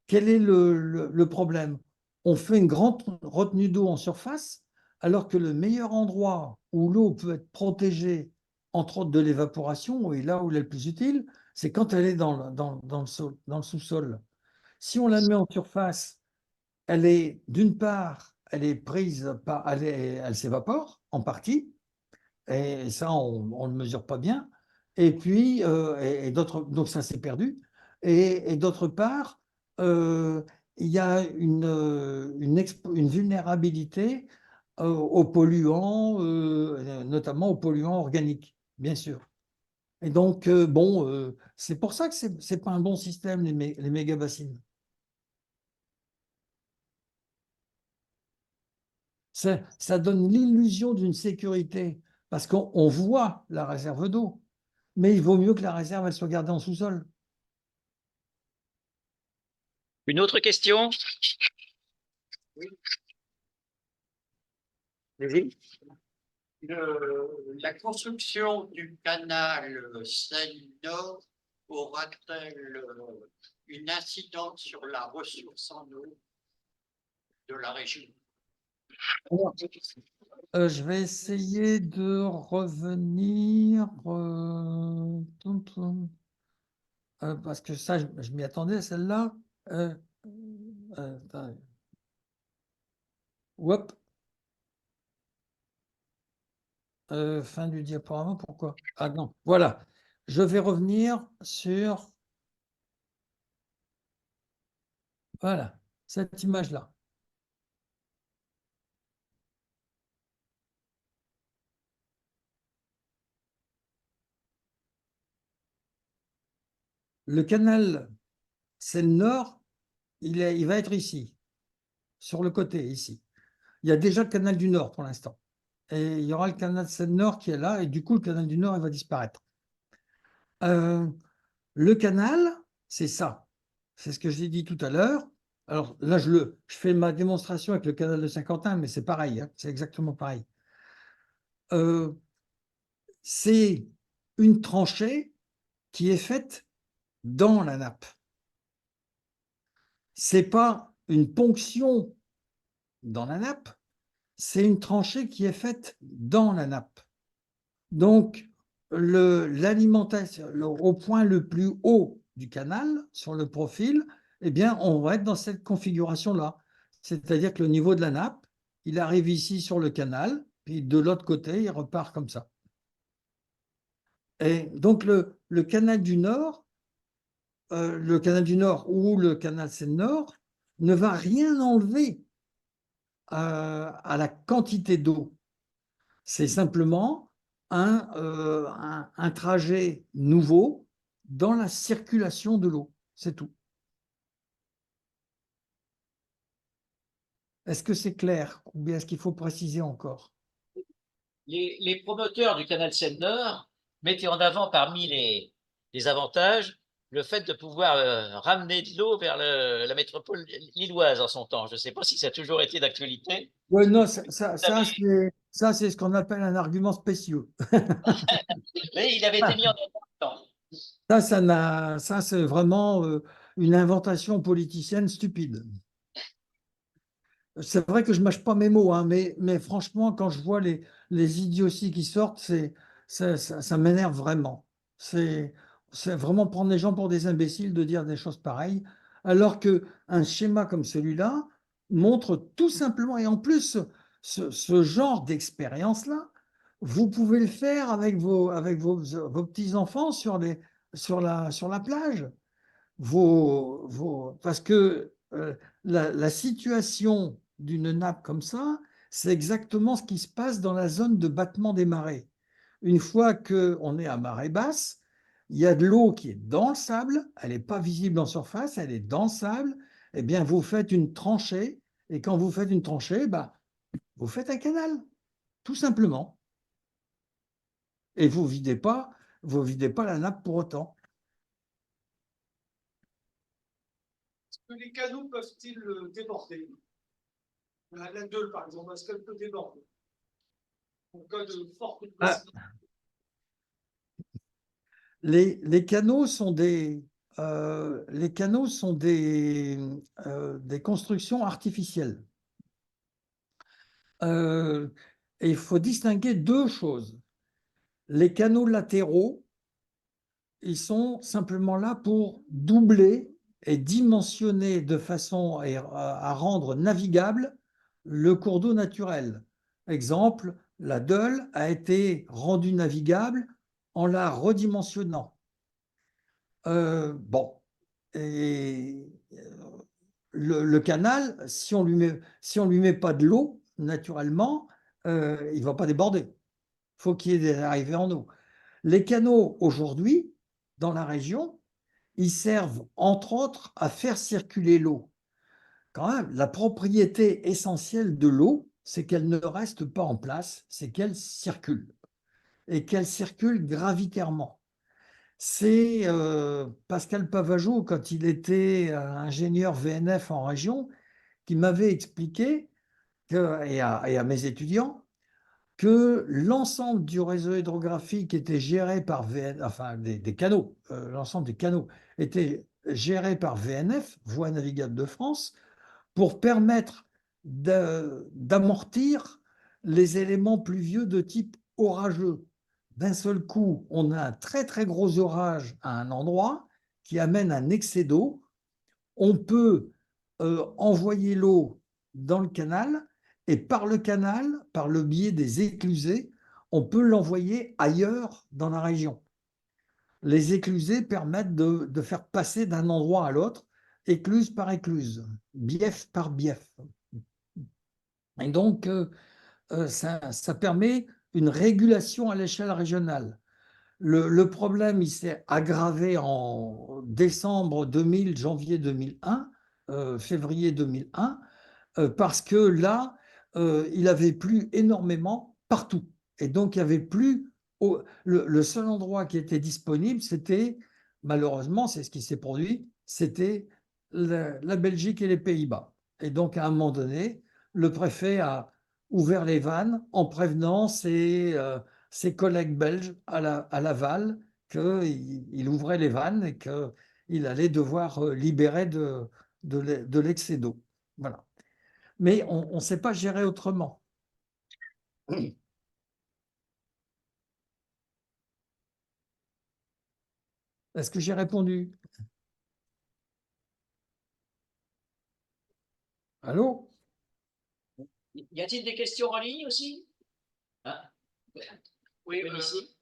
quel est le problème? On fait une grande retenue d'eau en surface, alors que le meilleur endroit où l'eau peut être protégée, entre autres de l'évaporation, et là où elle est le plus utile, c'est quand elle est dans le dans le sous-sol. Si on la met en surface, elle est, d'une part, elle est prise par, elle s'évapore en partie, et ça, on ne le mesure pas bien. Et puis, donc ça s'est perdu. Et d'autre part, euh, il y a une vulnérabilité aux polluants, notamment aux polluants organiques, bien sûr. Et donc, bon, c'est pour ça que c'est pas un bon système, les méga-bassines. Ça donne l'illusion d'une sécurité, parce qu'on voit la réserve d'eau. Mais il vaut mieux que la réserve, elle soit gardée en sous-sol. Une autre question? Oui. Vas-y. La construction du canal Seine-Nord aura-t-elle une incidence sur la ressource en eau de la région? Je vais essayer de revenir, parce que ça, je m'y attendais, celle-là. Euh, attends. Hop. Fin du diaporama, pourquoi? Ah non, voilà. Je vais revenir sur, voilà, cette image-là. Le canal Seine-Nord, il va être ici. sur le côté, ici. Il y a déjà le canal du Nord pour l'instant. Et il y aura le canal Seine-Nord qui est là, et du coup, le canal du Nord, il va disparaître. Le canal, c'est ça. C'est ce que j'ai dit tout à l'heure. Alors là, je fais ma démonstration avec le canal de Saint-Quentin, mais c'est pareil, hein, c'est exactement pareil. C'est une tranchée qui est faite dans la nappe. C'est pas une ponction dans la nappe, c'est une tranchée qui est faite dans la nappe. Donc, l'alimentation, au point le plus haut du canal, sur le profil, eh bien, on va être dans cette configuration-là. C'est-à-dire que le niveau de la nappe, il arrive ici sur le canal, puis de l'autre côté, il repart comme ça. Et donc, le canal du Nord ou le canal Seine-Nord ne va rien enlever à la quantité d'eau. C'est simplement un trajet nouveau dans la circulation de l'eau. C'est tout. Est-ce que c'est clair ou bien est-ce qu'il faut préciser encore? Les promoteurs du canal Seine-Nord mettaient en avant parmi les avantages le fait de pouvoir ramener de l'eau vers la métropole lilloise en son temps. Je ne sais pas si ça a toujours été d'actualité. Oui, non, ça c'est ce qu'on appelle un argument spécieux. Mais il avait été mis en avant. Ça c'est vraiment une inventation politicienne stupide. C'est vrai que je ne mâche pas mes mots, hein, mais franchement, quand je vois les idioties qui sortent, ça m'énerve vraiment. C'est vraiment prendre les gens pour des imbéciles de dire des choses pareilles, alors qu'un schéma comme celui-là montre tout simplement, et en plus, ce genre d'expérience-là, vous pouvez le faire avec vos petits-enfants sur la plage. Parce que la situation d'une nappe comme ça, c'est exactement ce qui se passe dans la zone de battement des marées. Une fois qu'on est à marée basse, il y a de l'eau qui est dans le sable, elle n'est pas visible en surface, elle est dans le sable, eh bien vous faites une tranchée, et quand vous faites une tranchée, bah, vous faites un canal, tout simplement. Et vous videz pas la nappe pour autant. Est-ce que les canaux peuvent-ils déborder? La Deule, par exemple, est-ce qu'elle peut déborder en cas de forte glaciation? Les canaux sont des constructions artificielles. Et il faut distinguer deux choses. Les canaux latéraux, ils sont simplement là pour doubler et dimensionner de façon à rendre navigable le cours d'eau naturel. Exemple, la Deule a été rendue navigable en la redimensionnant. Bon, et le canal, si on lui met pas de l'eau, naturellement, il ne va pas déborder. Il faut qu'il y ait des arrivées en eau. Les canaux, aujourd'hui, dans la région, ils servent, entre autres, à faire circuler l'eau. Quand même, la propriété essentielle de l'eau, c'est qu'elle ne reste pas en place, c'est qu'elle circule. Et qu'elle circule gravitairement. C'est Pascal Pavageau, quand il était ingénieur VNF en région, qui m'avait expliqué, et à mes étudiants, que l'ensemble du réseau hydrographique était géré par VNF, enfin des canaux, l'ensemble des canaux était géré par VNF, Voies navigables de France, pour permettre d'amortir les éléments pluvieux de type orageux. D'un seul coup, on a un très très gros orage à un endroit qui amène un excès d'eau. On peut envoyer l'eau dans le canal et par le canal, par le biais des éclusées, on peut l'envoyer ailleurs dans la région. Les éclusées permettent de faire passer d'un endroit à l'autre, écluse par écluse, bief par bief. Et donc, ça permet une régulation à l'échelle régionale. Le problème, il s'est aggravé en décembre 2000, janvier 2001, février 2001, parce que là, il avait plu énormément partout. Et donc, il n'y avait plus. Le seul endroit qui était disponible, c'était, malheureusement, c'est ce qui s'est produit, c'était la Belgique et les Pays-Bas. Et donc, à un moment donné, le préfet a ouvert les vannes en prévenant ses collègues belges à Laval qu'il ouvrait les vannes et qu'il allait devoir libérer de l'excès d'eau. Voilà. Mais on ne sait pas gérer autrement. Est-ce que j'ai répondu? Allô? Y a-t-il des questions en ligne aussi? Ah, Oui, oui, ici.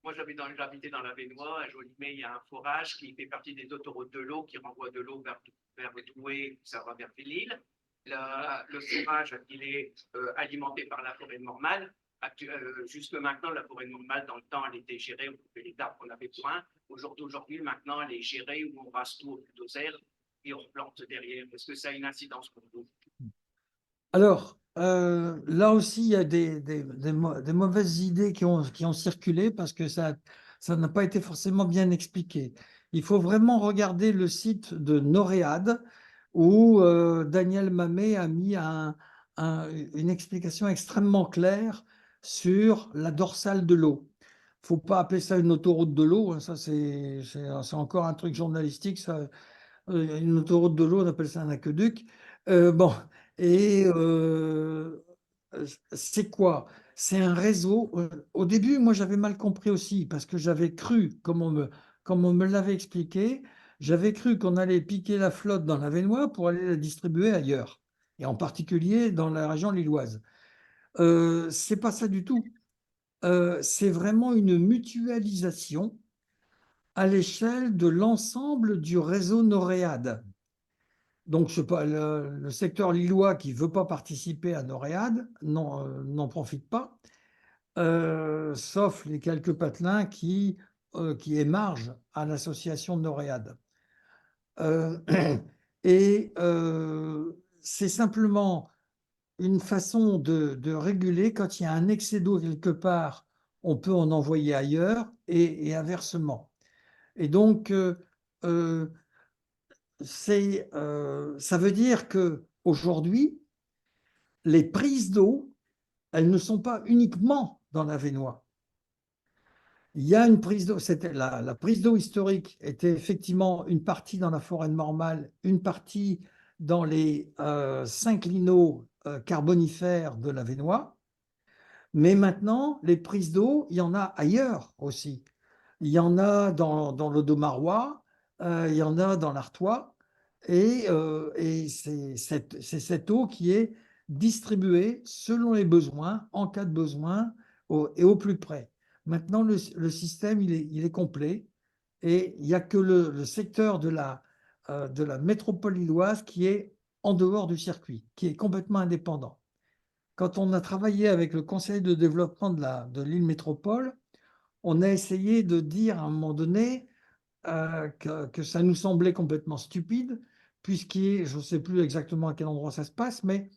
moi j'habitais dans la Vénois, à Jolimet, il y a un forage qui fait partie des autoroutes de l'eau, qui renvoie de l'eau vers Douai, ça va vers Ville-Île. Le forage, il est alimenté par la forêt normale. Jusque maintenant, la forêt normale, dans le temps, elle était gérée, on coupait les arbres qu'on avait besoin. Aujourd'hui, maintenant, elle est gérée où on rase tout au bulldozer et on replante derrière. Est-ce que ça a une incidence pour vous? Alors, là aussi, il y a des mauvaises idées qui ont circulé parce que ça n'a pas été forcément bien expliqué. Il faut vraiment regarder le site de Noréade où Daniel Mamet a mis une explication extrêmement claire sur la dorsale de l'eau. Il ne faut pas appeler ça une autoroute de l'eau, hein, ça c'est encore un truc journalistique, ça. Une autoroute de l'eau, on appelle ça un aqueduc. Bon, et c'est quoi? C'est un réseau. Au début, moi, j'avais mal compris aussi, parce que j'avais cru, comme on me l'avait expliqué, j'avais cru qu'on allait piquer la flotte dans la Vénois pour aller la distribuer ailleurs, et en particulier dans la région lilloise. C'est pas ça du tout. C'est vraiment une mutualisation à l'échelle de l'ensemble du réseau Noréade. Donc, je sais pas, le secteur lillois qui ne veut pas participer à Noréade n'en profite pas, sauf les quelques patelins qui émargent à l'association de Noréade. Euh, et c'est simplement une façon de réguler quand il y a un excès d'eau quelque part, on peut en envoyer ailleurs et inversement. Et donc, euh, ça veut dire que aujourd'hui, les prises d'eau, elles ne sont pas uniquement dans la Vénois. Il y a une prise d'eau, c'était la prise d'eau historique était effectivement une partie dans la forêt normale, une partie dans les synclinaux carbonifères de la Vénois. Mais maintenant, les prises d'eau, il y en a ailleurs aussi. Il y en a dans l'Audomarois, il y en a dans l'Artois, et c'est cette eau qui est distribuée selon les besoins, en cas de besoin, et au plus près. Maintenant, le système, il est complet, et il n'y a que le secteur de la métropole lilloise qui est en dehors du circuit, qui est complètement indépendant. Quand on a travaillé avec le conseil de développement de l'île métropole, on a essayé de dire à un moment donné que ça nous semblait complètement stupide, puisqu'il, je ne sais plus exactement à quel endroit ça se passe, mais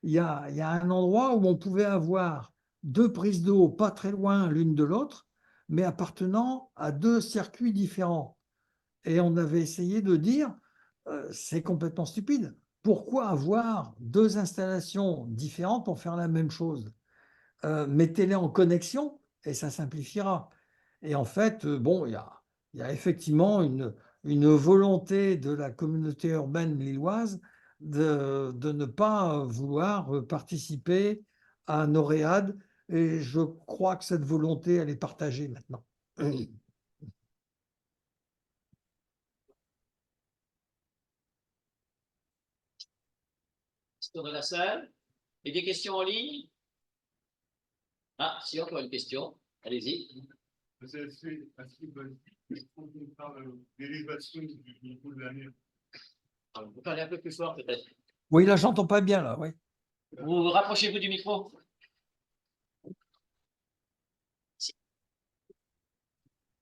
il y a un endroit où on pouvait avoir deux prises d'eau pas très loin l'une de l'autre, mais appartenant à deux circuits différents. Et on avait essayé de dire, c'est complètement stupide. Pourquoi avoir deux installations différentes pour faire la même chose? Mettez-les en connexion et ça simplifiera. Et en fait, bon, il y a effectivement une volonté de la communauté urbaine lilloise de ne pas vouloir participer à Noréade. Et je crois que cette volonté, elle est partagée maintenant. Question de la salle. Et des questions en ligne? Ah, si, encore une question. Allez-y. C'est assez basique. Quand on parle d'élévation du niveau de la mer, Vous parlez un peu plus fort, peut-être. Oui, là, j'entends pas bien, là, oui. Vous rapprochez-vous du micro.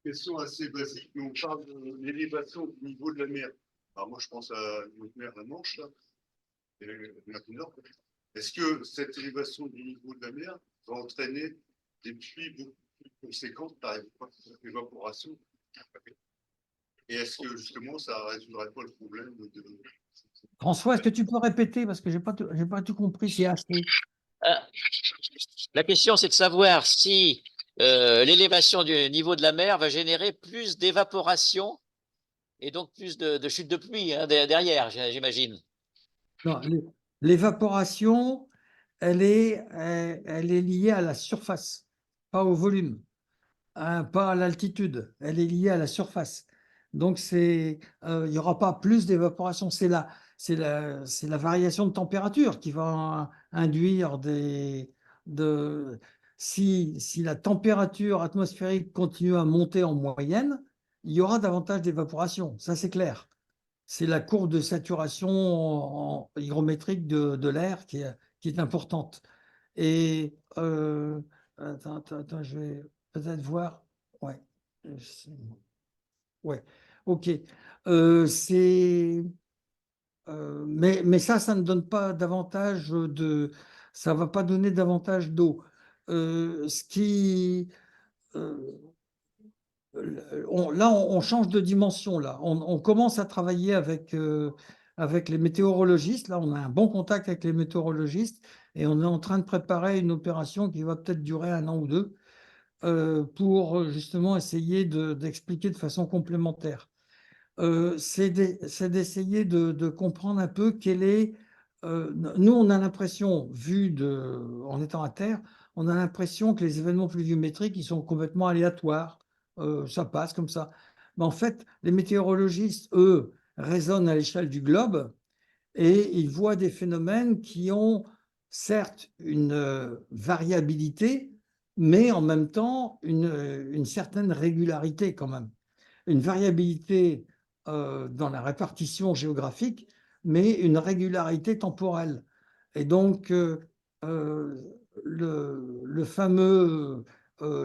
question assez basique, mais on parle de l'élévation du niveau de la mer. Alors moi, je pense à notre mer, la Manche, là. mer du Nord. Est-ce que cette élévation du niveau de la mer va entraîner des pluies beaucoup plus conséquentes par évaporation? Et est-ce que justement ça ne résoudrait pas le problème de... François, est-ce que tu peux répéter parce que j'ai pas tout compris, c'est haché. La question, c'est de savoir si l'élévation du niveau de la mer va générer plus d'évaporation et donc plus de chute de pluie derrière, j'imagine. Non, l'évaporation, elle est liée à la surface, pas au volume, hein, pas à l'altitude. Elle est liée à la surface. Donc, il n'y aura pas plus d'évaporation. C'est la variation de température qui va induire si la température atmosphérique continue à monter en moyenne, il y aura davantage d'évaporation. Ça, c'est clair. C'est la courbe de saturation hygrométrique de l'air qui est importante. Et attends, je vais peut-être voir. Ouais. Ouais. OK. Mais ça ne donne pas davantage ça va pas donner davantage d'eau. Ce qui Là, on change de dimension. Là. On commence à travailler avec les météorologistes. Là, on a un bon contact avec les météorologistes et on est en train de préparer une opération qui va peut-être durer 1 an ou 2 pour justement essayer d'expliquer de façon complémentaire. C'est d'essayer de comprendre un peu quel est... nous, on a l'impression, en étant à terre, on a l'impression que les événements pluviométriques, ils sont complètement aléatoires. Ça passe comme ça. Mais en fait, les météorologistes, eux, raisonnent à l'échelle du globe et ils voient des phénomènes qui ont certes une variabilité, mais en même temps une certaine régularité quand même. Une variabilité dans la répartition géographique, mais une régularité temporelle. Et donc, le fameux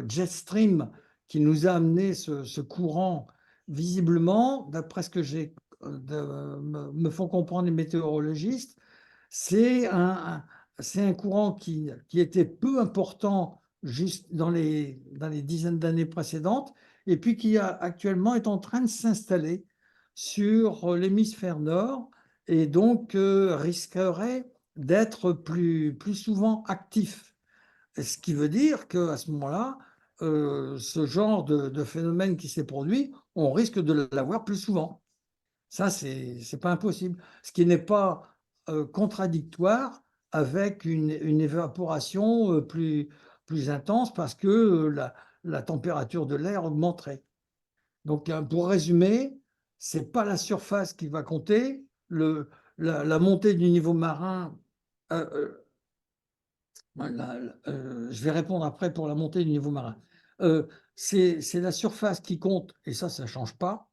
jet stream qui nous a amené ce courant, visiblement, d'après ce que me font comprendre les météorologistes, c'est un courant qui était peu important juste dans les dizaines d'années précédentes, et puis qui actuellement est en train de s'installer sur l'hémisphère nord, et donc risquerait d'être plus souvent actif. Ce qui veut dire qu'à ce moment-là, ce genre de phénomène qui s'est produit, on risque de l'avoir plus souvent. Ça, c'est pas impossible. Ce qui n'est pas contradictoire avec une évaporation plus intense parce que la température de l'air augmenterait. Donc, pour résumer, c'est pas la surface qui va compter. La montée du niveau marin, je vais répondre après pour la montée du niveau marin. C'est la surface qui compte, et ça ne change pas.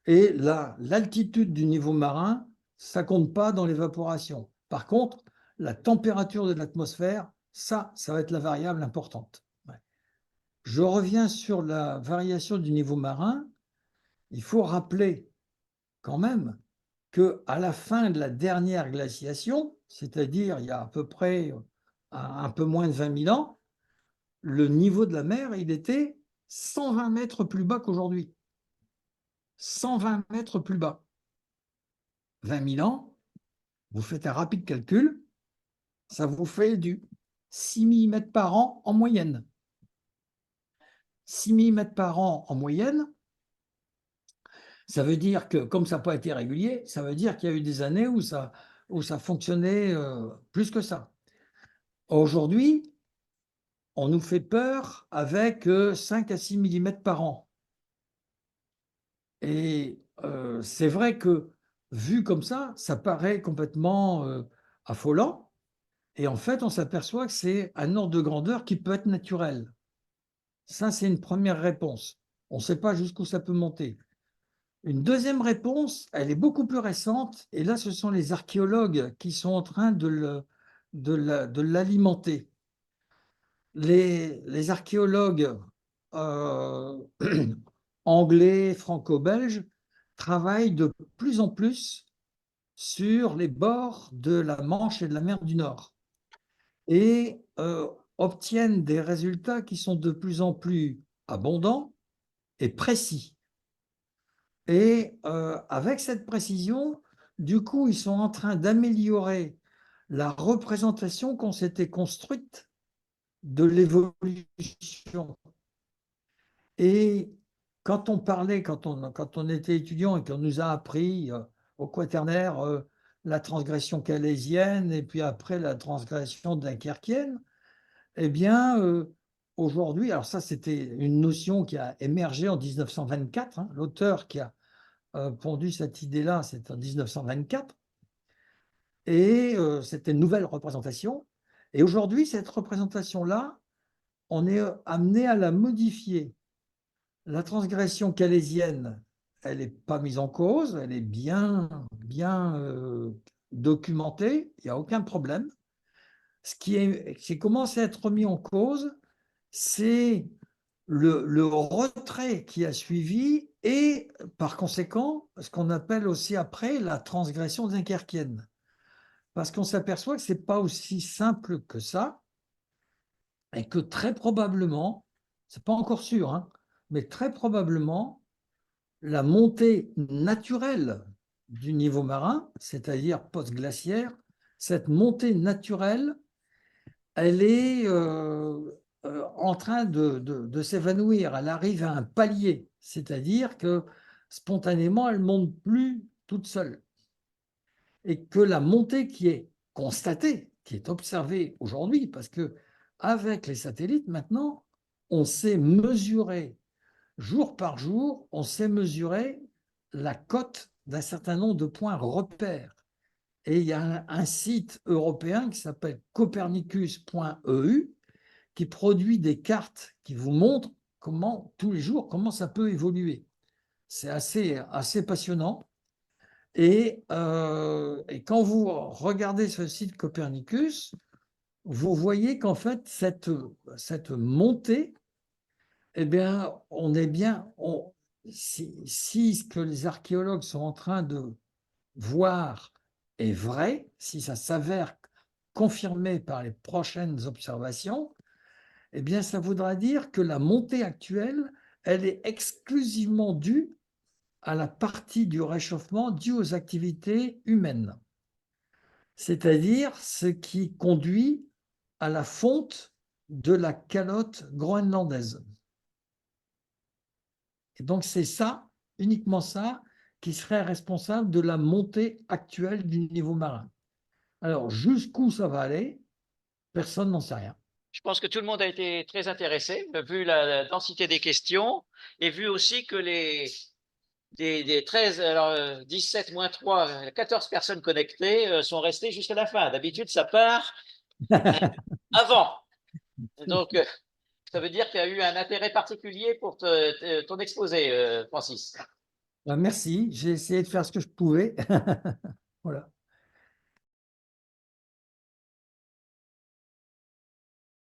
Et l'altitude du niveau marin, ça compte pas dans l'évaporation. Par contre, la température de l'atmosphère, ça va être la variable importante. Ouais. Je reviens sur la variation du niveau marin. Il faut rappeler quand même qu'à la fin de la dernière glaciation, c'est-à-dire il y a à peu près un peu moins de 20 000 ans, le niveau de la mer, il était 120 mètres plus bas qu'aujourd'hui. 120 mètres plus bas. 20 000 ans, vous faites un rapide calcul, ça vous fait du 6 mm par an en moyenne. 6 mm par an en moyenne, ça veut dire que, comme ça n'a pas été régulier, ça veut dire qu'il y a eu des années où ça fonctionnait plus que ça. Aujourd'hui, on nous fait peur avec 5 à 6 mm par an. Et c'est vrai que, vu comme ça paraît complètement affolant. Et en fait, on s'aperçoit que c'est un ordre de grandeur qui peut être naturel. Ça, c'est une première réponse. On ne sait pas jusqu'où ça peut monter. Une deuxième réponse, elle est beaucoup plus récente, et là, ce sont les archéologues qui sont en train de l'alimenter. Les archéologues anglais, franco-belges, travaillent de plus en plus sur les bords de la Manche et de la mer du Nord et obtiennent des résultats qui sont de plus en plus abondants et précis. Et avec cette précision, du coup, ils sont en train d'améliorer la représentation qu'on s'était construite de l'évolution. Et quand on parlait, quand on était étudiant et qu'on nous a appris au quaternaire la transgression calaisienne et puis après la transgression dunkerquienne, eh bien, aujourd'hui, alors ça, c'était une notion qui a émergé en 1924, hein, l'auteur qui a pondu cette idée-là, c'est en 1924, et c'était une nouvelle représentation. Et aujourd'hui, cette représentation-là, on est amené à la modifier. La transgression calaisienne, elle n'est pas mise en cause, elle est bien documentée, il n'y a aucun problème. Ce qui commence à être mis en cause, c'est le retrait qui a suivi et par conséquent, ce qu'on appelle aussi après la transgression dunkerquienne. Parce qu'on s'aperçoit que ce n'est pas aussi simple que ça et que très probablement, ce n'est pas encore sûr, hein, mais très probablement, la montée naturelle du niveau marin, c'est-à-dire post-glaciaire, cette montée naturelle, elle est en train de s'évanouir. Elle arrive à un palier, c'est-à-dire que spontanément, elle ne monte plus toute seule. Et que la montée qui est constatée, qui est observée aujourd'hui, parce que avec les satellites, maintenant, on sait mesurer, jour par jour, on sait mesurer la cote d'un certain nombre de points repères. Et il y a un site européen qui s'appelle copernicus.eu qui produit des cartes qui vous montrent comment, tous les jours, comment ça peut évoluer. C'est assez passionnant. Et quand vous regardez ce site Copernicus, vous voyez qu'en fait, cette montée, eh bien, on est bien, si ce que les archéologues sont en train de voir est vrai, si ça s'avère confirmé par les prochaines observations, eh bien, ça voudra dire que la montée actuelle, elle est exclusivement due à la partie du réchauffement due aux activités humaines, c'est-à-dire ce qui conduit à la fonte de la calotte groenlandaise. Et donc, c'est ça, uniquement ça, qui serait responsable de la montée actuelle du niveau marin. Alors, jusqu'où ça va aller, personne n'en sait rien. Je pense que tout le monde a été très intéressé, vu la densité des questions et vu aussi que des 13, alors 17 moins 3, 14 personnes connectées sont restées jusqu'à la fin. D'habitude, ça part avant. Donc, ça veut dire qu'il y a eu un intérêt particulier pour ton exposé, Francis. Merci, j'ai essayé de faire ce que je pouvais. Voilà.